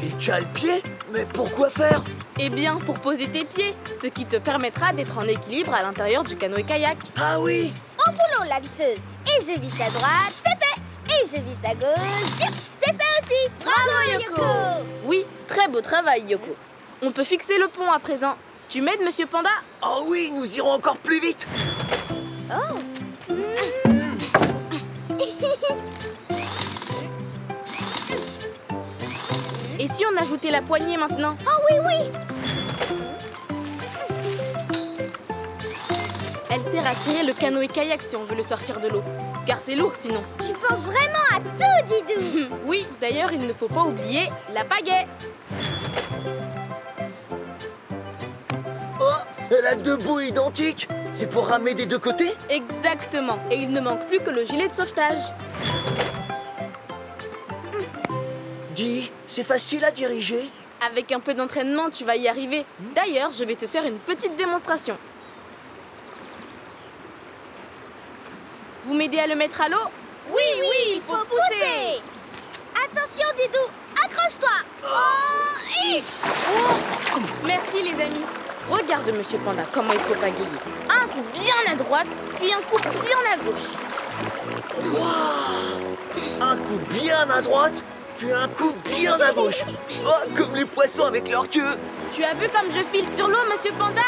Speaker 5: Les cale-pieds? Mais pourquoi faire?
Speaker 2: Eh bien, pour poser tes pieds, ce qui te permettra d'être en équilibre à l'intérieur du canoë-kayak.
Speaker 5: Ah oui!
Speaker 1: Au boulot, la visseuse. Et je visse à droite, c'est fait. Et je visse à gauche, zip, c'est fait aussi. Bravo, Yoko.
Speaker 2: Oui, très beau travail Yoko. On peut fixer le pont à présent. Tu m'aides, Monsieur Panda?
Speaker 5: Oh oui, nous irons encore plus vite.
Speaker 1: Oh.
Speaker 2: Et si on ajoutait la poignée maintenant?
Speaker 1: Oh oui, oui.
Speaker 2: Elle sert à tirer le canoë-kayak si on veut le sortir de l'eau. Car c'est lourd sinon.
Speaker 1: Tu penses vraiment à tout, Didou.
Speaker 2: Oui, d'ailleurs, il ne faut pas oublier la pagaie.
Speaker 5: Oh, elle a deux bouts identiques. C'est pour ramer des deux côtés?
Speaker 2: Exactement. Et il ne manque plus que le gilet de sauvetage.
Speaker 5: Dis, c'est facile à diriger?
Speaker 2: Avec un peu d'entraînement, tu vas y arriver. D'ailleurs, je vais te faire une petite démonstration. Vous m'aidez à le mettre à l'eau?
Speaker 1: Oui, il faut pousser. Attention, Didou, accroche-toi. Oh, hiss.
Speaker 2: Oh, merci les amis. Regarde Monsieur Panda comment il faut pagayer. Un coup bien à droite, puis un coup bien à gauche.
Speaker 5: Waouh! Un coup bien à droite, puis un coup bien à gauche. Oh, comme les poissons avec leur queue.
Speaker 2: Tu as vu comme je file sur l'eau, Monsieur Panda?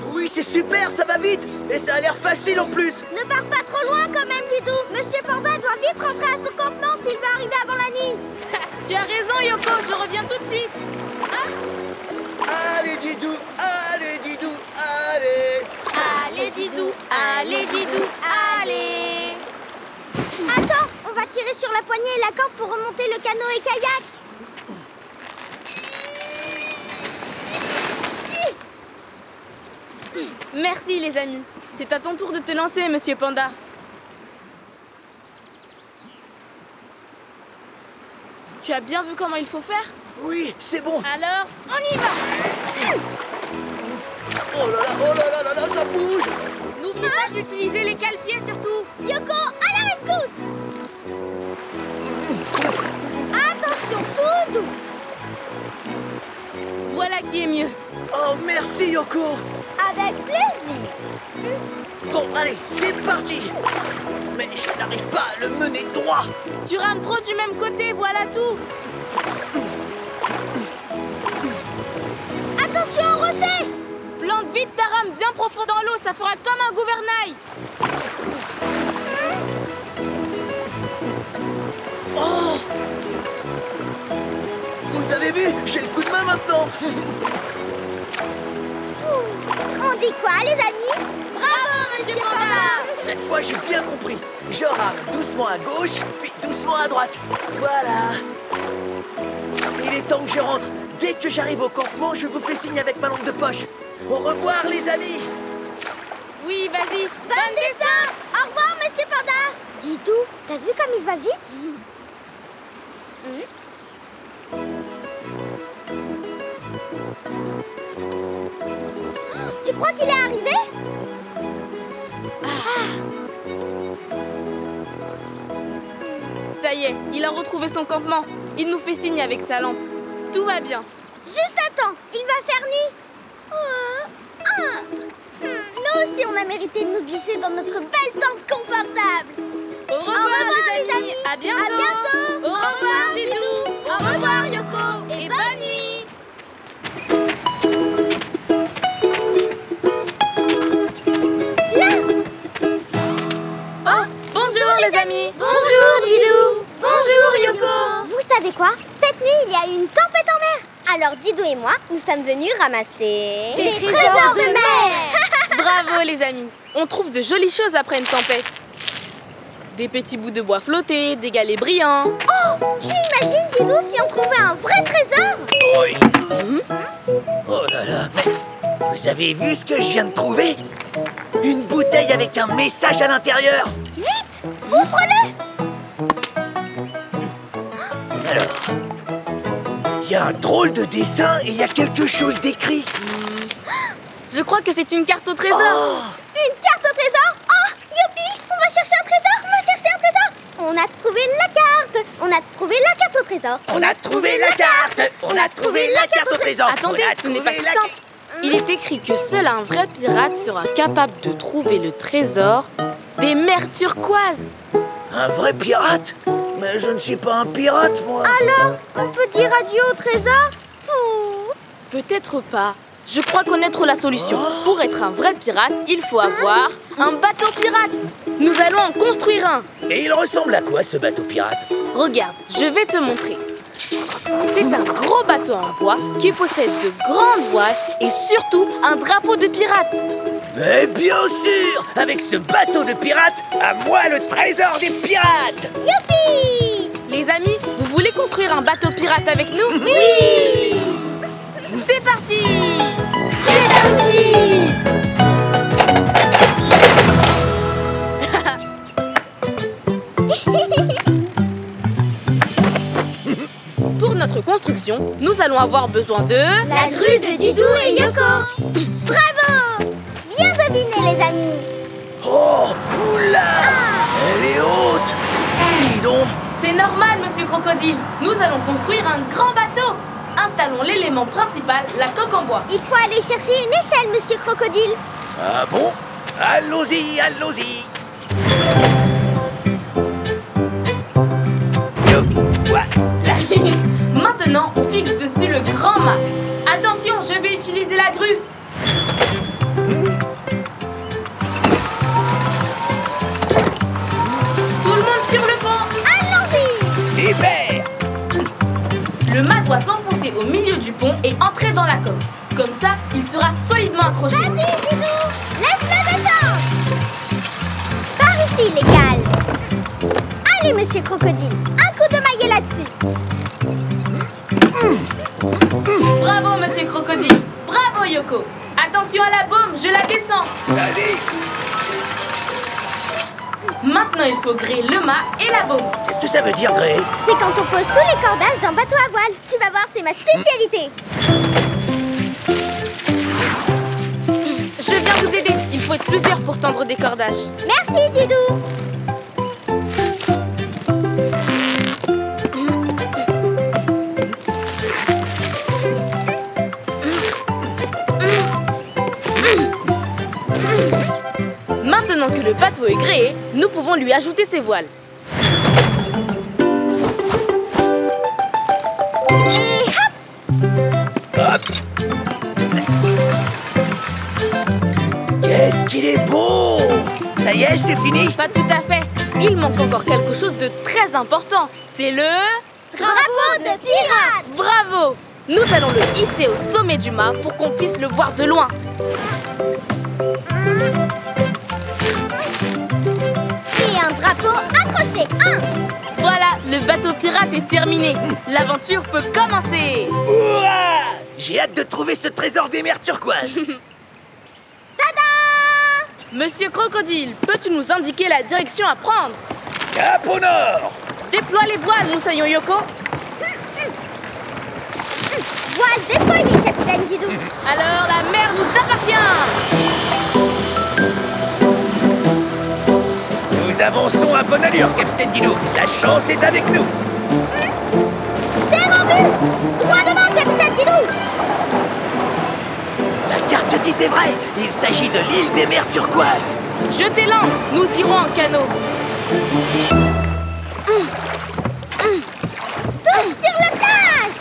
Speaker 5: Oui, c'est super, ça va vite. Et ça a l'air facile en plus.
Speaker 1: Ne pars pas trop loin quand même, Didou. Monsieur Panda doit vite rentrer à son campement s'il veut arriver avant la nuit.
Speaker 2: Tu as raison, Yoko, je reviens tout de suite.
Speaker 5: Allez, Didou, allez, Didou, allez.
Speaker 2: Allez, Didou, allez, Didou, allez.
Speaker 1: Attends, on va tirer sur la poignée et la corde pour remonter le canoë-kayak.
Speaker 2: Merci les amis. C'est à ton tour de te lancer, Monsieur Panda. Tu as bien vu comment il faut faire?
Speaker 5: Oui, c'est bon.
Speaker 2: Alors, on y va.
Speaker 5: Oh là là, ça bouge.
Speaker 2: N'oublie pas d'utiliser les cale-pieds surtout.
Speaker 1: Yoko, à la rescousse. Attention, tout doux.
Speaker 2: Voilà qui est mieux.
Speaker 5: Oh, merci, Yoko.
Speaker 1: Avec plaisir.
Speaker 5: Bon, allez, c'est parti. Mais je n'arrive pas à le mener droit.
Speaker 2: Tu rames trop du même côté, voilà tout.
Speaker 1: Attention au rocher.
Speaker 2: Plante vite ta rame bien profond dans l'eau, ça fera comme un gouvernail.
Speaker 5: Oh! Vous avez vu? J'ai le coup de main maintenant.
Speaker 1: On dit quoi, les amis?
Speaker 2: Bravo, Monsieur Panda.
Speaker 5: Cette fois, j'ai bien compris. Je rame doucement à gauche, puis doucement à droite. Voilà. Il est temps que je rentre. Dès que j'arrive au campement, je vous fais signe avec ma lampe de poche. Au revoir, les amis.
Speaker 2: Oui, vas-y.
Speaker 1: Bonne descente. Au revoir, Monsieur Panda. Didou, t'as vu comme il va vite? Tu crois qu'il est arrivé?
Speaker 2: Ça y est, il a retrouvé son campement. Il nous fait signe avec sa lampe. Tout va bien.
Speaker 1: Juste à temps, il va faire nuit. Oh aussi, on a mérité de nous glisser dans notre belle tente confortable.
Speaker 2: Au revoir, les amis. À bientôt.
Speaker 1: À bientôt.
Speaker 2: Au revoir, Didou. Au revoir, Yoko. Et bonne nuit. Oh, bonjour, les amis.
Speaker 1: Bonjour, Didou. Bonjour, Yoko. Vous savez quoi? Cette nuit, il y a eu une tempête en mer. Alors Didou et moi, nous sommes venus ramasser
Speaker 2: Des
Speaker 1: trésors de mer.
Speaker 2: Bravo, les amis. On trouve de jolies choses après une tempête. Des petits bouts de bois flottés, des galets brillants.
Speaker 1: Oh, tu imagines, Didou, si on trouvait un vrai trésor?
Speaker 5: Oui. Oh là là, mais vous avez vu ce que je viens de trouver? Une bouteille avec un message à l'intérieur.
Speaker 1: Vite, ouvre-le.
Speaker 5: Alors, il y a un drôle de dessin et il y a quelque chose d'écrit.
Speaker 2: Je crois que c'est une carte au trésor.
Speaker 5: Oh,
Speaker 1: Une carte au trésor. Oh, youpi, on va chercher un trésor, on va chercher un trésor. On a trouvé la carte. On a trouvé la carte au trésor.
Speaker 5: on a trouvé la carte. On a trouvé la carte au trésor.
Speaker 2: Attendez,
Speaker 5: On a
Speaker 2: ce n'est pas
Speaker 5: trouvé
Speaker 2: si
Speaker 5: la-
Speaker 2: simple. Il est écrit que seul un vrai pirate sera capable de trouver le trésor des mers turquoises.
Speaker 5: Un vrai pirate? Mais je ne suis pas un pirate, moi.
Speaker 1: Alors, on peut dire adieu au trésor? Ouh.
Speaker 2: Peut-être pas. Je crois connaître la solution. Pour être un vrai pirate, il faut avoir un bateau pirate. Nous allons en construire un.
Speaker 5: Et il ressemble à quoi, ce bateau pirate?
Speaker 2: Regarde, je vais te montrer. C'est un gros bateau en bois qui possède de grandes voiles et surtout un drapeau de pirate.
Speaker 5: Mais bien sûr! Avec ce bateau de pirate, à moi le trésor des pirates!
Speaker 1: Youpi!
Speaker 2: Les amis, vous voulez construire un bateau pirate avec nous?
Speaker 1: Oui!
Speaker 2: C'est parti!
Speaker 1: C'est parti!
Speaker 2: Pour notre construction, nous allons avoir besoin de...
Speaker 1: La grue de Didou et Yoko! Bravo! Bien deviné, les amis!
Speaker 5: Oh! Oula! Elle est haute! Dis donc!
Speaker 2: C'est normal, monsieur Crocodile. Nous allons construire un grand bateau. Installons l'élément principal, la coque en bois.
Speaker 1: Il faut aller chercher une échelle, monsieur Crocodile!
Speaker 5: Ah bon? Allons-y, allons-y! Voilà!
Speaker 2: Maintenant, on fixe dessus le grand mât. Attention, je vais utiliser la grue. Tout le monde sur le pont.
Speaker 1: Allons-y!
Speaker 5: Super!
Speaker 2: Le mât doit s'enfoncer au milieu du pont et entrer dans la coque. Comme ça, il sera solidement accroché.
Speaker 1: Vas-y, Didou! Laisse-le descendre! Par ici, les cales! Allez, monsieur Crocodile, un coup de maillet là-dessus!
Speaker 2: Bravo, monsieur Crocodile. Bravo, Yoko. Attention à la baume, je la descends.
Speaker 5: Allez!
Speaker 2: Maintenant, il faut gréer le mât et la baume.
Speaker 5: Qu'est-ce que ça veut dire, Gré?
Speaker 1: C'est quand on pose tous les cordages d'un bateau à voile. Tu vas voir, c'est ma spécialité.
Speaker 2: Je viens vous aider. Il faut être plusieurs pour tendre des cordages.
Speaker 1: Merci, Didou.
Speaker 2: Maintenant que le bateau est gréé, nous pouvons lui ajouter ses voiles.
Speaker 1: Et hop!
Speaker 5: Hop! Qu'est-ce qu'il est beau! Ça y est, c'est fini?
Speaker 2: Pas tout à fait. Il manque encore quelque chose de très important. C'est le...
Speaker 1: Drapeau de pirate!
Speaker 2: Bravo! Nous allons le hisser au sommet du mât pour qu'on puisse le voir de loin.
Speaker 1: Et un drapeau accroché.
Speaker 2: Voilà, le bateau pirate est terminé. L'aventure peut commencer.
Speaker 5: Hurrah! J'ai hâte de trouver ce trésor des mers turquoises.
Speaker 2: Monsieur Crocodile, peux-tu nous indiquer la direction à prendre?
Speaker 5: Cap au nord!
Speaker 2: Déploie les voiles, Moussaillon Yoko.
Speaker 1: Voile déployée, capitaine Didou.
Speaker 2: Alors, la mer nous appartient.
Speaker 5: Nous avançons à bonne allure, capitaine Didou. La chance est avec nous.
Speaker 1: Terre en vue! Droit devant, capitaine Didou.
Speaker 5: La carte dit c'est vrai. Il s'agit de l'île des mers turquoises.
Speaker 2: Jetez l'ancre, nous irons en canot.
Speaker 1: Tous sur la plage!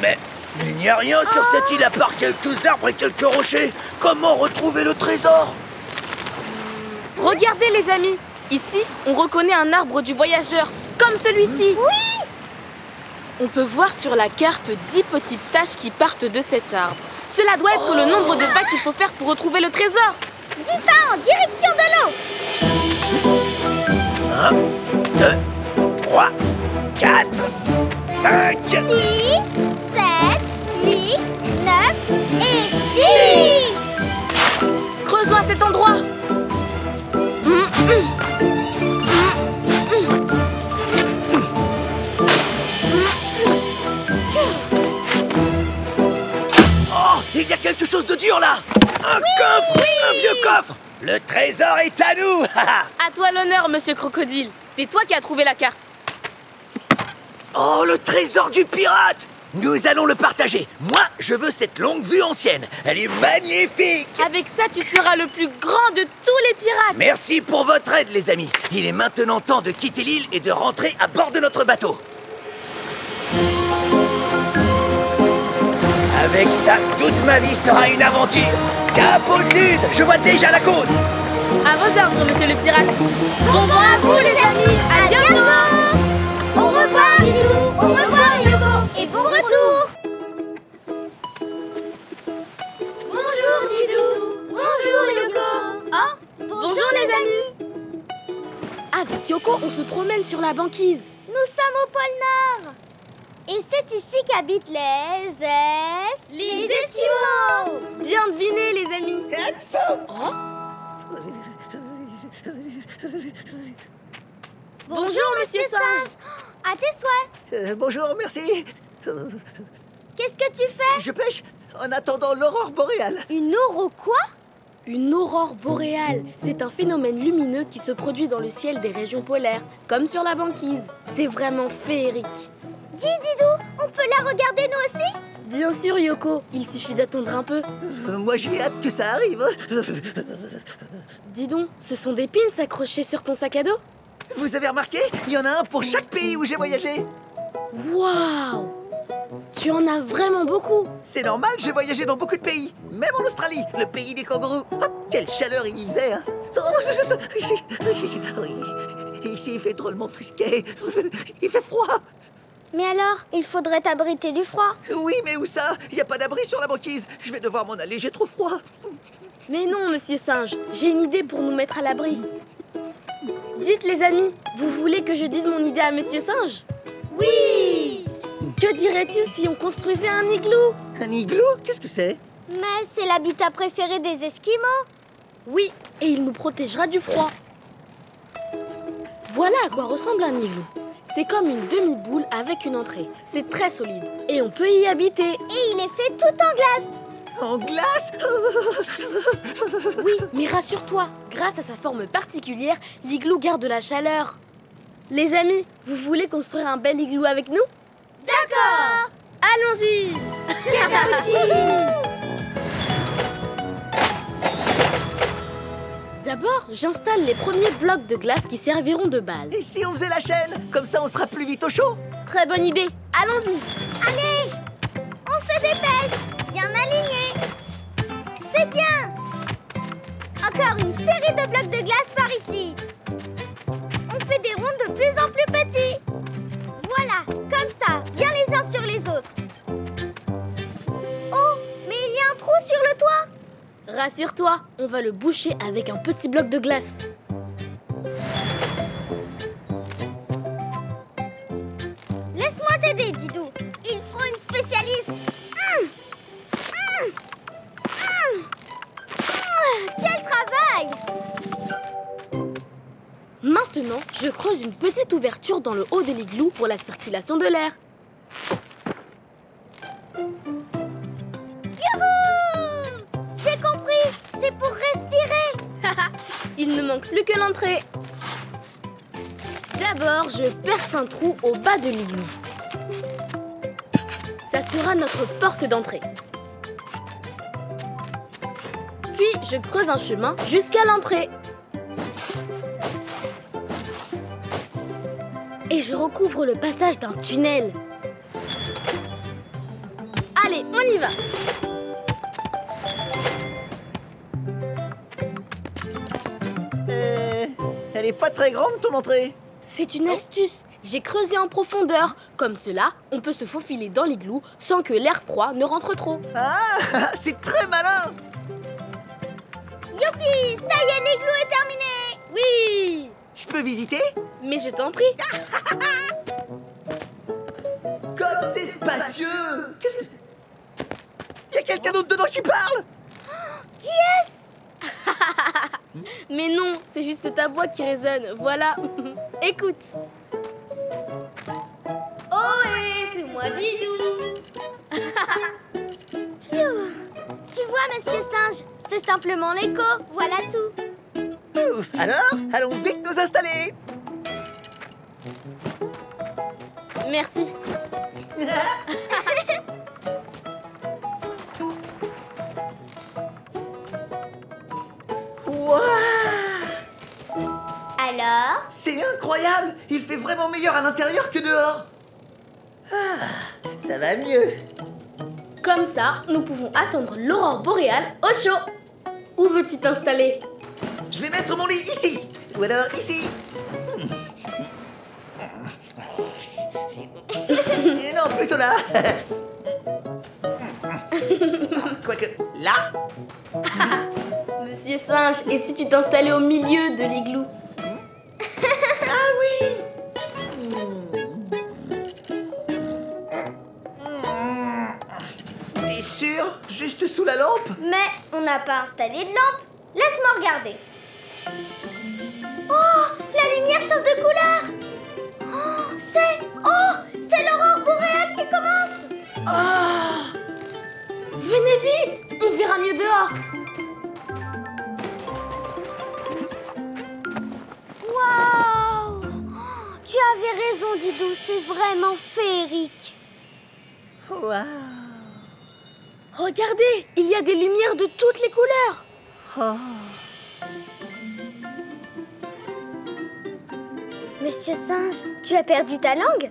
Speaker 5: Mais il n'y a rien sur cette île à part quelques arbres et quelques rochers. Comment retrouver le trésor?
Speaker 2: Regardez les amis, ici on reconnaît un arbre du voyageur, comme celui-ci.
Speaker 1: Oui!
Speaker 2: On peut voir sur la carte 10 petites taches qui partent de cet arbre. Cela doit être le nombre de pas qu'il faut faire pour retrouver le trésor.
Speaker 1: 10 pas en direction de l'eau!
Speaker 5: 1, 2, 3, 4, 5...
Speaker 1: 6, 7, 8, 9 et 10!
Speaker 2: Creusons à cet endroit.
Speaker 5: Oh, il y a quelque chose de dur là. Un coffre, un vieux coffre. Le trésor est à nous.
Speaker 2: À toi l'honneur, monsieur Crocodile. C'est toi qui as trouvé la carte.
Speaker 5: Oh, le trésor du pirate. Nous allons le partager. Moi, je veux cette longue vue ancienne. Elle est magnifique.
Speaker 2: Avec ça, tu seras le plus grand de tous les pirates.
Speaker 5: Merci pour votre aide, les amis. Il est maintenant temps de quitter l'île et de rentrer à bord de notre bateau. Avec ça, toute ma vie sera une aventure. Cap au sud, je vois déjà la côte.
Speaker 2: À vos ordres, monsieur le pirate. Bon vent à vous, les amis. À bientôt.
Speaker 1: Au revoir, Didou! Au revoir, Yoko! Et bon retour! Bonjour, Didou! Bonjour, Yoko!
Speaker 2: Oh, bonjour les amis. Avec Yoko, on se promène sur la banquise.
Speaker 1: Nous sommes au pôle Nord! Et c'est ici qu'habitent les Esquimaux!
Speaker 2: Bien deviné, les amis. Oh. Bonjour, monsieur Singe.
Speaker 1: À tes souhaits!
Speaker 6: Bonjour, merci.
Speaker 1: Qu'est-ce que tu fais?
Speaker 6: Je pêche en attendant l'aurore boréale.
Speaker 1: Une auro quoi?
Speaker 2: Une aurore boréale, c'est un phénomène lumineux qui se produit dans le ciel des régions polaires, comme sur la banquise. C'est vraiment féerique.
Speaker 1: Dis, Didou, on peut la regarder nous aussi?
Speaker 2: Bien sûr, Yoko, il suffit d'attendre un peu.
Speaker 6: Moi, j'ai hâte que ça arrive.
Speaker 2: Dis donc, ce sont des pins accrochés sur ton sac à dos?
Speaker 6: Vous avez remarqué? Il y en a un pour chaque pays où j'ai voyagé.
Speaker 2: Waouh! Tu en as vraiment beaucoup.
Speaker 6: C'est normal, j'ai voyagé dans beaucoup de pays. Même en Australie, le pays des kangourous. Hop, quelle chaleur il y faisait, hein. Ici, il fait drôlement frisqué. Il fait froid.
Speaker 1: Mais alors, il faudrait t'abriter du froid.
Speaker 6: Oui, mais où ça? Il n'y a pas d'abri sur la banquise. Je vais devoir m'en aller, j'ai trop froid.
Speaker 2: Mais non, monsieur Singe, j'ai une idée pour nous mettre à l'abri. Dites les amis, vous voulez que je dise mon idée à monsieur Singe?
Speaker 1: Oui!
Speaker 2: Que dirais-tu si on construisait un igloo?
Speaker 6: Un igloo? Qu'est-ce que c'est?
Speaker 1: Mais c'est l'habitat préféré des Esquimaux.
Speaker 2: Oui, et il nous protégera du froid. Voilà à quoi ressemble un igloo. C'est comme une demi-boule avec une entrée. C'est très solide et on peut y habiter.
Speaker 1: Et il est fait tout en glace.
Speaker 6: En glace?
Speaker 2: Oui, mais rassure-toi, grâce à sa forme particulière, l'igloo garde la chaleur. Les amis, vous voulez construire un bel igloo avec nous?
Speaker 1: D'accord.
Speaker 2: Allons-y! D'abord, j'installe les premiers blocs de glace qui serviront de base.
Speaker 6: Et si on faisait la chaîne? Comme ça, on sera plus vite au chaud.
Speaker 2: Très bonne idée, allons-y!
Speaker 1: Allez, on se dépêche. Bien aligné. C'est bien. Encore une série de blocs de glace par ici. On fait des ronds de plus en plus petits. Voilà, comme ça, bien les uns sur les autres. Oh, mais il y a un trou sur le toit.
Speaker 2: Rassure-toi, on va le boucher avec un petit bloc de glace.
Speaker 1: Laisse-moi t'aider, Didou. Il faut une spécialiste. Quel travail!
Speaker 2: Maintenant, je creuse une petite ouverture dans le haut de l'igloo pour la circulation de l'air.
Speaker 1: Youhou! J'ai compris. C'est pour respirer.
Speaker 2: Il ne manque plus que l'entrée. D'abord, je perce un trou au bas de l'igloo. Ça sera notre porte d'entrée. Puis, je creuse un chemin jusqu'à l'entrée. Et je recouvre le passage d'un tunnel. Allez, on y va!
Speaker 6: Elle est pas très grande ton entrée.
Speaker 2: C'est une astuce. J'ai creusé en profondeur. Comme cela, on peut se faufiler dans l'igloo sans que l'air froid ne rentre trop.
Speaker 6: Ah, c'est très malin.
Speaker 1: Youpi! Ça y est, l'igloo est terminé!
Speaker 2: Oui!
Speaker 6: Je peux visiter?
Speaker 2: Mais je t'en prie.
Speaker 6: Comme c'est spacieux. Qu'est-ce que c'est? Y a quelqu'un d'autre dedans qui parle?
Speaker 1: Qui est-ce?
Speaker 2: Mais non, c'est juste ta voix qui résonne. Voilà. Écoute. Oh, et c'est moi, Didou.
Speaker 1: Pfiou. Tu vois, monsieur singe, c'est simplement l'écho, voilà tout.
Speaker 6: Ouf. Alors, allons vite nous installer.
Speaker 2: Merci.
Speaker 6: Waouh!
Speaker 1: Alors?
Speaker 6: C'est incroyable. Il fait vraiment meilleur à l'intérieur que dehors. Ah, ça va mieux.
Speaker 2: Comme ça, nous pouvons attendre l'aurore boréale au chaud. Où veux-tu t'installer?
Speaker 6: Je vais mettre mon lit ici. Ou alors ici. Non, plutôt là. Quoique, là.
Speaker 2: Monsieur singe, et si tu t'installais au milieu de l'igloo?
Speaker 6: Ah oui. T'es sûr? Juste sous la lampe?
Speaker 1: Mais on n'a pas installé de lampe. Laisse-moi regarder. Oh, la lumière change de couleur. C'est l'aurore boréale qui commence.
Speaker 6: Ah!
Speaker 2: Venez vite, on verra mieux dehors.
Speaker 1: Waouh! Tu avais raison, Didou, c'est vraiment féerique.
Speaker 6: Waouh!
Speaker 2: Regardez, il y a des lumières de toutes les couleurs.
Speaker 6: Oh.
Speaker 1: Monsieur singe, tu as perdu ta langue?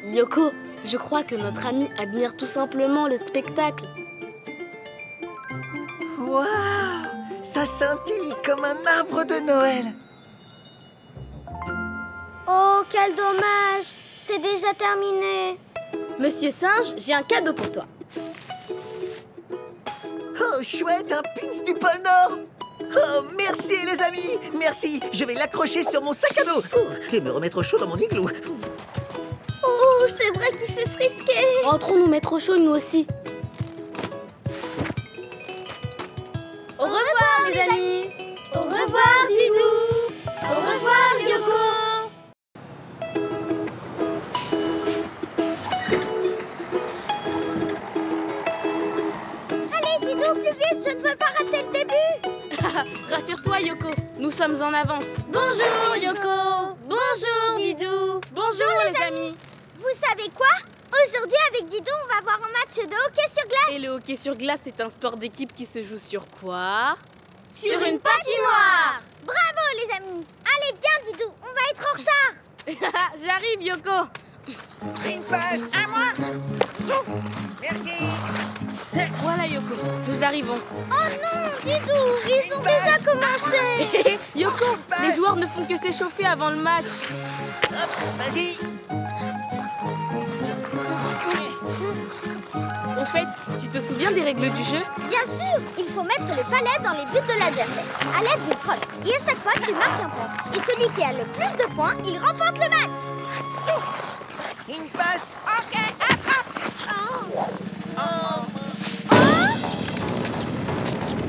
Speaker 2: Yoko, je crois que notre ami admire tout simplement le spectacle.
Speaker 6: Waouh! Ça scintille comme un arbre de Noël.
Speaker 1: Oh, quel dommage! C'est déjà terminé.
Speaker 2: Monsieur singe, j'ai un cadeau pour toi.
Speaker 6: Oh, chouette, un pins du pôle Nord. Oh, merci les amis, merci. Je vais l'accrocher sur mon sac à dos et me remettre au chaud dans mon igloo.
Speaker 1: Oh, c'est vrai qu'il fait frisquer.
Speaker 2: Rentrons nous mettre au chaud, nous aussi. Au revoir, les amis. Au revoir, Didou. Au revoir, Yoko.
Speaker 1: Allez, Didou, plus vite, je ne veux pas rater le début.
Speaker 2: Rassure-toi, Yoko, nous sommes en avance. Bonjour, Yoko. Bonjour, Didou. Bonjour, les amis.
Speaker 1: Vous savez quoi? Aujourd'hui, avec Didou, on va voir un match de hockey sur glace.
Speaker 2: Et le hockey sur glace est un sport d'équipe qui se joue sur quoi?
Speaker 1: Sur une patinoire. Bravo, les amis. Allez, bien, Didou, on va être en retard.
Speaker 2: J'arrive, Yoko.
Speaker 6: Une passe à moi. Zou. Merci.
Speaker 2: Voilà, Yoko, nous arrivons.
Speaker 1: Oh non, Didou, ils ont déjà commencé.
Speaker 2: Yoko, les joueurs ne font que s'échauffer avant le match.
Speaker 6: Hop, vas-y.
Speaker 2: Au fait, tu te souviens des règles du jeu?
Speaker 1: Bien sûr, il faut mettre le palais dans les buts de l'adversaire, à l'aide d'une crosse. Et à chaque fois, tu marques un point. Et celui qui a le plus de points, il remporte le match.
Speaker 6: Une passe. Ok, attrape.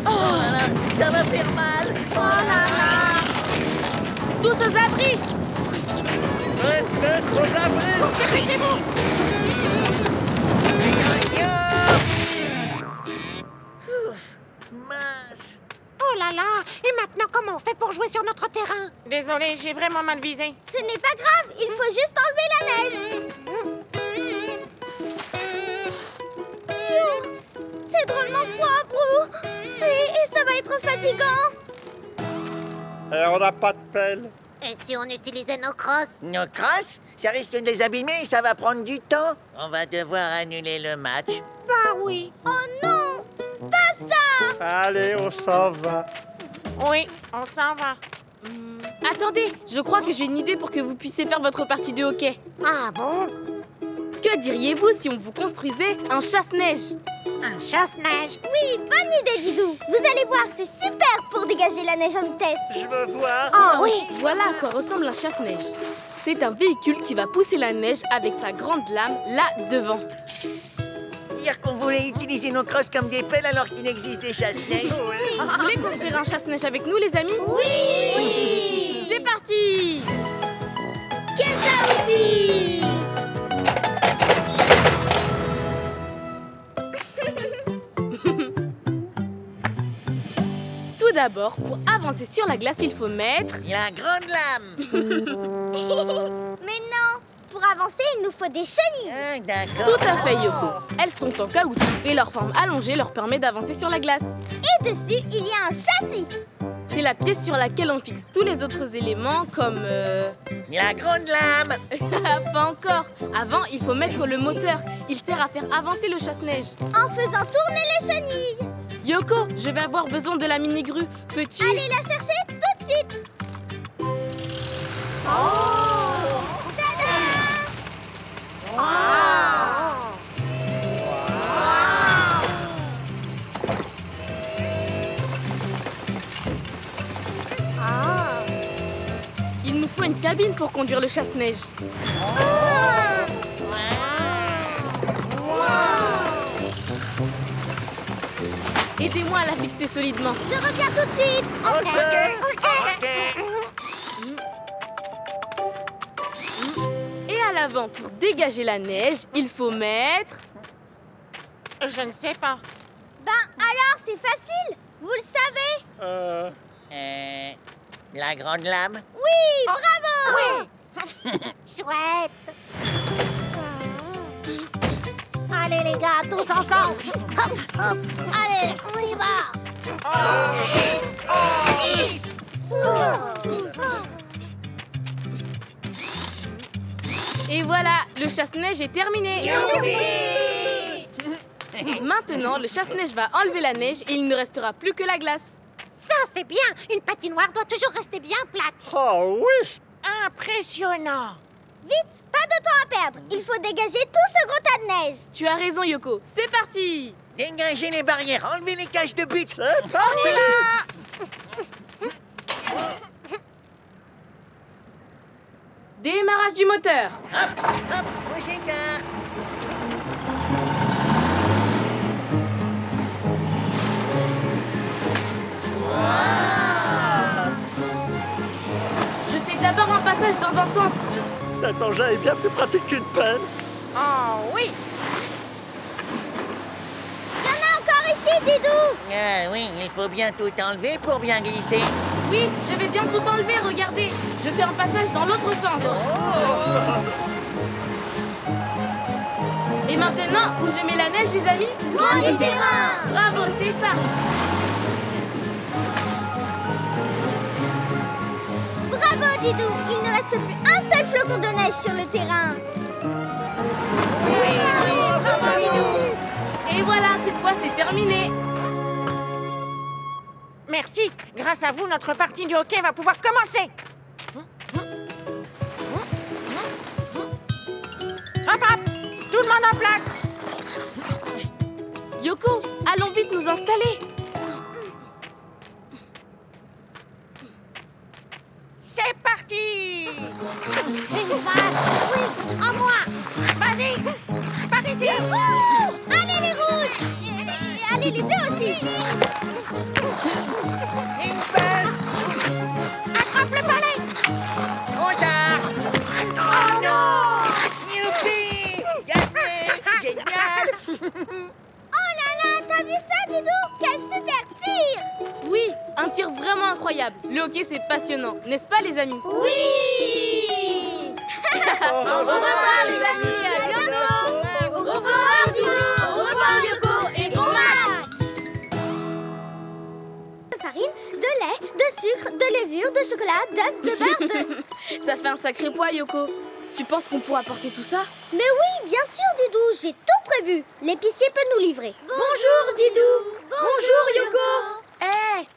Speaker 6: Oh là là, ça va faire mal. Oh là là.
Speaker 2: Tous aux abris!
Speaker 6: Dépêchez-vous. Ouf, mince.
Speaker 4: Oh là là! Et maintenant, comment on fait pour jouer sur notre terrain? Désolée, j'ai vraiment mal visé.
Speaker 1: Ce n'est pas grave, il faut juste enlever la neige. C'est drôlement froid, Brou. Et ça va être fatigant.
Speaker 7: Et on n'a pas de pelle.
Speaker 8: Et si on utilisait nos crosses?
Speaker 6: Nos crosses? Ça risque de les abîmer et ça va prendre du temps. On va devoir annuler le match.
Speaker 8: Bah oui.
Speaker 1: Oh non, pas ça.
Speaker 7: Allez, on s'en va.
Speaker 4: Oui, on s'en va.
Speaker 2: Attendez, je crois que j'ai une idée pour que vous puissiez faire votre partie de hockey.
Speaker 8: Ah bon?
Speaker 2: Que diriez-vous si on vous construisait un chasse-neige?
Speaker 8: Un chasse-neige?
Speaker 1: Oui, bonne idée, Didou. Vous allez voir, c'est super pour dégager la neige en vitesse.
Speaker 7: Je veux voir.
Speaker 8: Ah oui.
Speaker 2: Voilà à quoi ressemble un chasse-neige. C'est un véhicule qui va pousser la neige avec sa grande lame là devant.
Speaker 6: Dire qu'on voulait utiliser nos crosses comme des pelles alors qu'il n'existe des chasse-neige.
Speaker 2: Vous voulez construire un chasse-neige avec nous, les amis?
Speaker 1: Oui.
Speaker 2: C'est parti!
Speaker 1: Kenza aussi.
Speaker 2: Tout d'abord, pour avancer sur la glace, il faut mettre...
Speaker 6: La grande lame.
Speaker 1: Mais non, pour avancer, il nous faut des chenilles.
Speaker 6: Ah, d'accord.
Speaker 2: Tout à fait, Yoko. Elles sont en caoutchouc et leur forme allongée leur permet d'avancer sur la glace.
Speaker 1: Et dessus, il y a un châssis.
Speaker 2: C'est la pièce sur laquelle on fixe tous les autres éléments comme...
Speaker 6: La grande lame.
Speaker 2: Pas encore. Avant, il faut mettre le moteur. Il sert à faire avancer le chasse-neige.
Speaker 1: En faisant tourner les chenilles.
Speaker 2: Yoko, je vais avoir besoin de la mini-grue. Peux-tu...
Speaker 1: Allez la chercher tout de suite. Tada!
Speaker 2: Il nous faut une cabine pour conduire le chasse-neige. Aidez-moi à la fixer solidement.
Speaker 1: Je reviens tout de suite.
Speaker 2: Et à l'avant, pour dégager la neige, il faut mettre...
Speaker 4: Je ne sais pas.
Speaker 1: Ben alors, c'est facile. Vous le savez.
Speaker 6: La grande lame.
Speaker 1: Oui, bravo.
Speaker 8: Chouette. Allez les gars, tous ensemble. Hop, hop. Allez, on y va.
Speaker 2: Et voilà, le chasse-neige est terminé. Maintenant, le chasse-neige va enlever la neige et il ne restera plus que la glace.
Speaker 8: Ça, c'est bien. Une patinoire doit toujours rester bien plate.
Speaker 7: Oh oui.
Speaker 4: Impressionnant.
Speaker 1: Vite, pas de temps à perdre. Il faut dégager tout ce gros tas de neige.
Speaker 2: Tu as raison, Yoko. C'est parti!
Speaker 6: Dégagez les barrières, enlevez les cages de but.
Speaker 7: C'est parti.
Speaker 2: Démarrage du moteur.
Speaker 6: Hop, on s'écarte.
Speaker 2: Je fais d'abord un passage dans un sens.
Speaker 7: Cet engin est bien plus pratique qu'une pelle.
Speaker 4: Oh oui.
Speaker 1: Il y en a encore ici, Didou.
Speaker 6: Ah oui, il faut bien tout enlever pour bien glisser.
Speaker 2: Oui, je vais bien tout enlever, regardez. Je fais un passage dans l'autre sens. Et maintenant, où je mets la neige, les amis?
Speaker 1: Loin du terrain.
Speaker 2: Bravo, c'est ça.
Speaker 1: Bravo, Didou. Il ne reste plus un seul flocon de neige sur le terrain.
Speaker 2: Et voilà, cette fois, c'est terminé.
Speaker 4: Merci. Grâce à vous, notre partie du hockey va pouvoir commencer. Hop, hop. Tout le monde en place.
Speaker 2: Yoko, allons vite nous installer.
Speaker 4: C'est parti.
Speaker 8: Une face. Oui, en moi.
Speaker 4: Vas-y. Par ici.
Speaker 1: Allez, les rouges. Et allez, les bleus aussi.
Speaker 6: Une passe.
Speaker 4: Attrape le balai.
Speaker 6: Trop tard. Oh non. Youpi. Gagné. Génial.
Speaker 1: Oh là là, T'as vu ça, Didou? Quel super tir!
Speaker 2: Oui, un tir vraiment incroyable. Le hockey, c'est passionnant, n'est-ce pas, les amis?
Speaker 1: Oui!
Speaker 2: Au revoir, les amis, à bientôt!
Speaker 1: Au revoir, Didou! Au revoir, Yoko! Et bon match! De farine, de lait, de sucre, de levure, de chocolat, d'œufs, de beurre, de...
Speaker 2: Ça fait un sacré poids, Yoko. Tu penses qu'on pourra porter tout ça?
Speaker 1: Mais oui, bien sûr, Didou, j'ai tout prévu. L'épicier peut nous livrer.
Speaker 2: Bonjour, Didou. Bonjour, Yoko.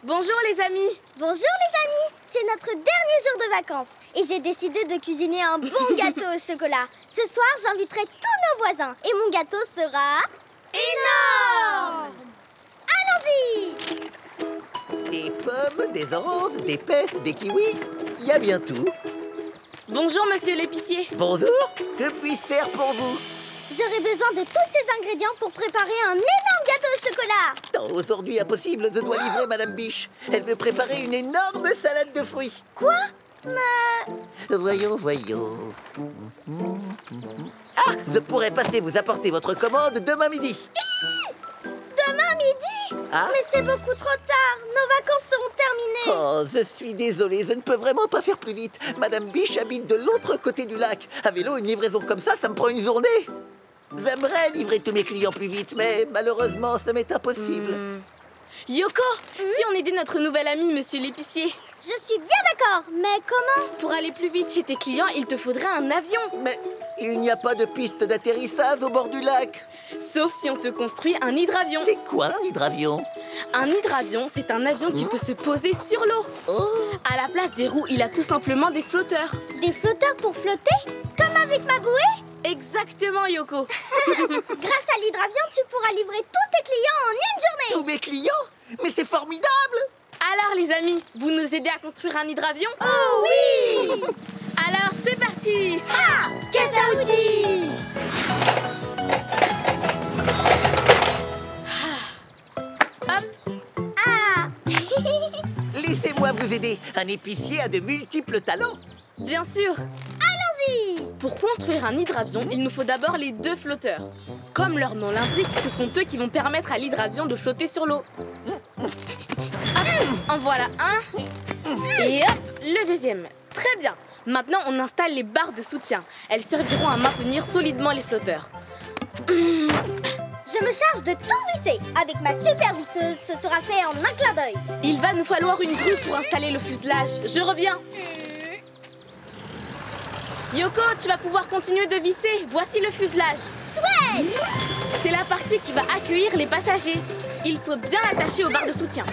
Speaker 2: Bonjour, les amis.
Speaker 1: Bonjour, les amis. C'est notre dernier jour de vacances. Et j'ai décidé de cuisiner un bon gâteau au chocolat. Ce soir, j'inviterai tous nos voisins. Et mon gâteau sera... énorme! Allons-y!
Speaker 6: Des pommes, des oranges, des pêches, des kiwis. Il y a bien tout.
Speaker 2: Bonjour, monsieur l'épicier.
Speaker 6: Bonjour, que puis-je faire pour vous?
Speaker 1: J'aurai besoin de tous ces ingrédients pour préparer un énorme gâteau au chocolat.
Speaker 6: Non, aujourd'hui, impossible, je dois livrer Madame Biche. Elle veut préparer une énorme salade de fruits.
Speaker 1: Quoi? Mais...
Speaker 6: Voyons. Ah, je pourrais passer vous apporter votre commande demain midi.
Speaker 1: Demain midi?
Speaker 6: Ah?
Speaker 1: Mais c'est beaucoup trop tard. Nos vacances seront terminées.
Speaker 6: Oh, je suis désolé, je ne peux vraiment pas faire plus vite. Madame Biche habite de l'autre côté du lac. À vélo, une livraison comme ça me prend une journée. J'aimerais livrer tous mes clients plus vite, mais malheureusement, ça m'est impossible.
Speaker 2: Yoko, si on aidait notre nouvel ami, monsieur l'épicier.
Speaker 1: Je suis bien d'accord, mais comment?
Speaker 2: Pour aller plus vite chez tes clients, il te faudrait un avion.
Speaker 6: Mais il n'y a pas de piste d'atterrissage au bord du lac.
Speaker 2: Sauf si on te construit un hydravion.
Speaker 6: C'est quoi un hydravion?
Speaker 2: Un hydravion, c'est un avion qui peut se poser sur l'eau.
Speaker 6: Oh.
Speaker 2: À la place des roues, il a tout simplement des flotteurs.
Speaker 1: Des flotteurs pour flotter? Comme avec ma bouée?
Speaker 2: Exactement, Yoko.
Speaker 1: Grâce à l'hydravion, tu pourras livrer tous tes clients en une journée.
Speaker 6: Tous mes clients? Mais c'est formidable!
Speaker 2: Alors, les amis, vous nous aidez à construire un hydravion?
Speaker 1: Oh oui!
Speaker 2: Alors, c'est parti!
Speaker 1: Ah! Caisse à outils!
Speaker 2: Hop!
Speaker 1: Ah!
Speaker 6: Laissez-moi vous aider. Un épicier a de multiples talents.
Speaker 2: Bien sûr!
Speaker 1: Allons-y!
Speaker 2: Pour construire un hydravion, il nous faut d'abord les deux flotteurs. Comme leur nom l'indique, ce sont eux qui vont permettre à l'hydravion de flotter sur l'eau. Hop, en voilà un. Et hop, le deuxième. Très bien. Maintenant, on installe les barres de soutien. Elles serviront à maintenir solidement les flotteurs.
Speaker 1: Je me charge de tout visser. Avec ma super visseuse, ce sera fait en un clin d'œil.
Speaker 2: Il va nous falloir une grue pour installer le fuselage. Je reviens. Yoko, tu vas pouvoir continuer de visser. Voici le fuselage.
Speaker 1: Chouette!
Speaker 2: C'est la partie qui va accueillir les passagers. Il faut bien l'attacher aux barres de soutien.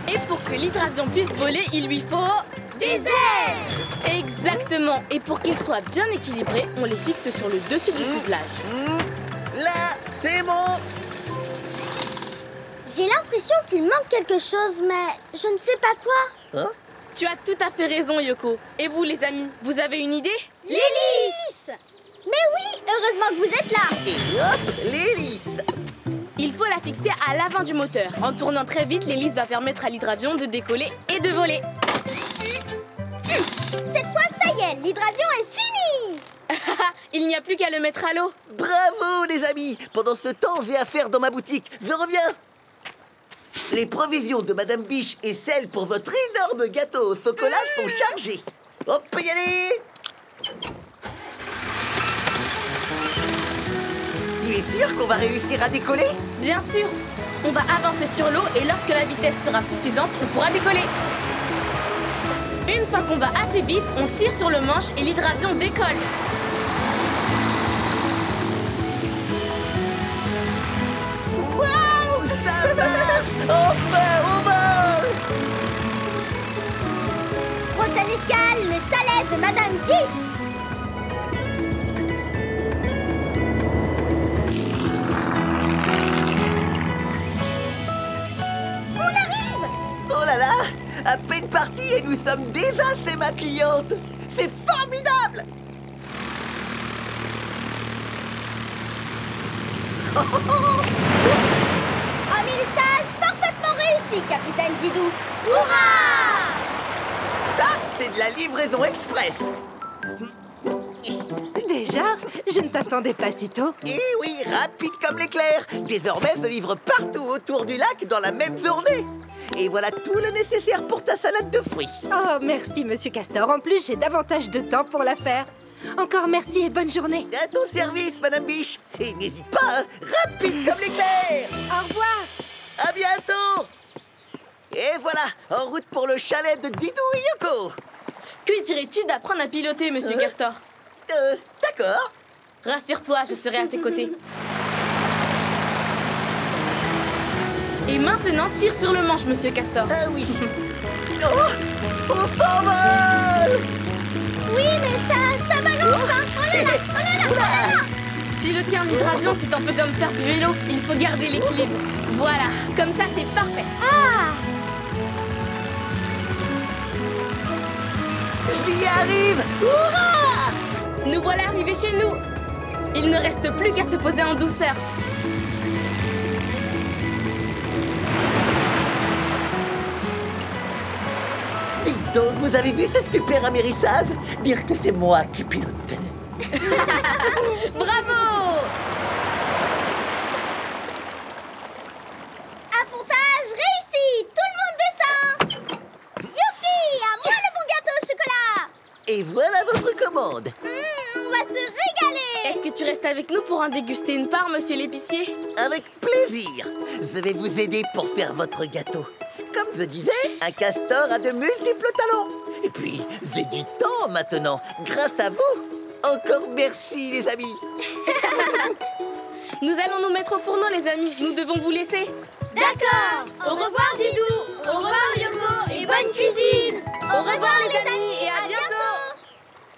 Speaker 2: Et pour que l'hydravion puisse voler, il lui faut...
Speaker 1: des ailes!
Speaker 2: Exactement. Et pour qu'il soit bien équilibré, on les fixe sur le dessus du fuselage.
Speaker 6: Là, c'est bon.
Speaker 1: J'ai l'impression qu'il manque quelque chose, mais je ne sais pas quoi.
Speaker 6: Hein?
Speaker 2: Tu as tout à fait raison, Yoko. Et vous, les amis, vous avez une idée?
Speaker 1: L'hélice! Mais oui, heureusement que vous êtes là.
Speaker 6: Et hop, l'hélice.
Speaker 2: Il faut la fixer à l'avant du moteur. En tournant très vite, l'hélice va permettre à l'hydravion de décoller et de voler.
Speaker 1: Cette fois, ça y est, l'hydravion est fini.
Speaker 2: Il n'y a plus qu'à le mettre à l'eau.
Speaker 6: Bravo, les amis. Pendant ce temps, j'ai affaire dans ma boutique. Je reviens. Les provisions de Madame Biche et celles pour votre énorme gâteau au chocolat sont chargées. On peut y aller. Tu es sûr qu'on va réussir à décoller?
Speaker 2: Bien sûr. On va avancer sur l'eau et lorsque la vitesse sera suffisante, on pourra décoller. Une fois qu'on va assez vite, on tire sur le manche et l'hydravion décolle.
Speaker 6: Waouh, ça marche. Enfin, on vole.
Speaker 1: Prochaine escale, le chalet de Madame Biche. On arrive!
Speaker 6: Oh là là, à peine parti et nous sommes déjà chez ma cliente. C'est formidable.
Speaker 1: Amérissage parfaitement réussi, Capitaine Didou. Hurrah!
Speaker 6: Ça, c'est de la livraison express.
Speaker 9: déjà? Je ne t'attendais pas si tôt.
Speaker 6: Et oui, rapide comme l'éclair. Désormais, je livre partout autour du lac dans la même journée. Et voilà tout le nécessaire pour ta salade de fruits.
Speaker 9: Oh, merci, Monsieur Castor. En plus, j'ai davantage de temps pour la faire. Encore merci et bonne journée.
Speaker 6: À ton service, Madame Biche. Et n'hésite pas, hein, rapide comme l'éclair.
Speaker 9: Au revoir.
Speaker 6: À bientôt. Et voilà, en route pour le chalet de Didou et Yoko.
Speaker 2: Que dirais-tu d'apprendre à piloter, Monsieur Castor?
Speaker 6: D'accord.
Speaker 2: Rassure-toi, je serai à tes côtés. Et maintenant, tire sur le manche, Monsieur Castor.
Speaker 6: Ah oui. Oh, on s'envole.
Speaker 1: Oui, mais ça balance, hein. Oh là là, oh là là, oh là là.
Speaker 2: Piloter un hydravion, c'est un peu comme faire du vélo. Il faut garder l'équilibre. Voilà, comme ça, c'est parfait.
Speaker 1: Ah!
Speaker 6: J'y arrive. Hurrah!
Speaker 2: Nous voilà arrivés chez nous. Il ne reste plus qu'à se poser en douceur.
Speaker 6: Dites donc, vous avez vu ce super amérissage? Dire que c'est moi qui pilotais.
Speaker 2: Bravo!
Speaker 1: Appontage réussi. Tout le monde descend. Youpi! À moi le bon gâteau au chocolat.
Speaker 6: Et voilà votre commande.
Speaker 1: On va se régaler.
Speaker 2: Est-ce que tu restes avec nous pour en déguster une part, monsieur l'épicier?
Speaker 6: Avec plaisir. Je vais vous aider pour faire votre gâteau. Comme je disais, un castor a de multiples talents. Et puis, j'ai du temps maintenant, grâce à vous. Encore merci, les amis.
Speaker 2: Nous allons nous mettre au fourneau, les amis. Nous devons vous laisser.
Speaker 1: D'accord.
Speaker 2: Au revoir, Didou. Au revoir, Yoko. Et bonne cuisine.
Speaker 1: Au revoir, les amis.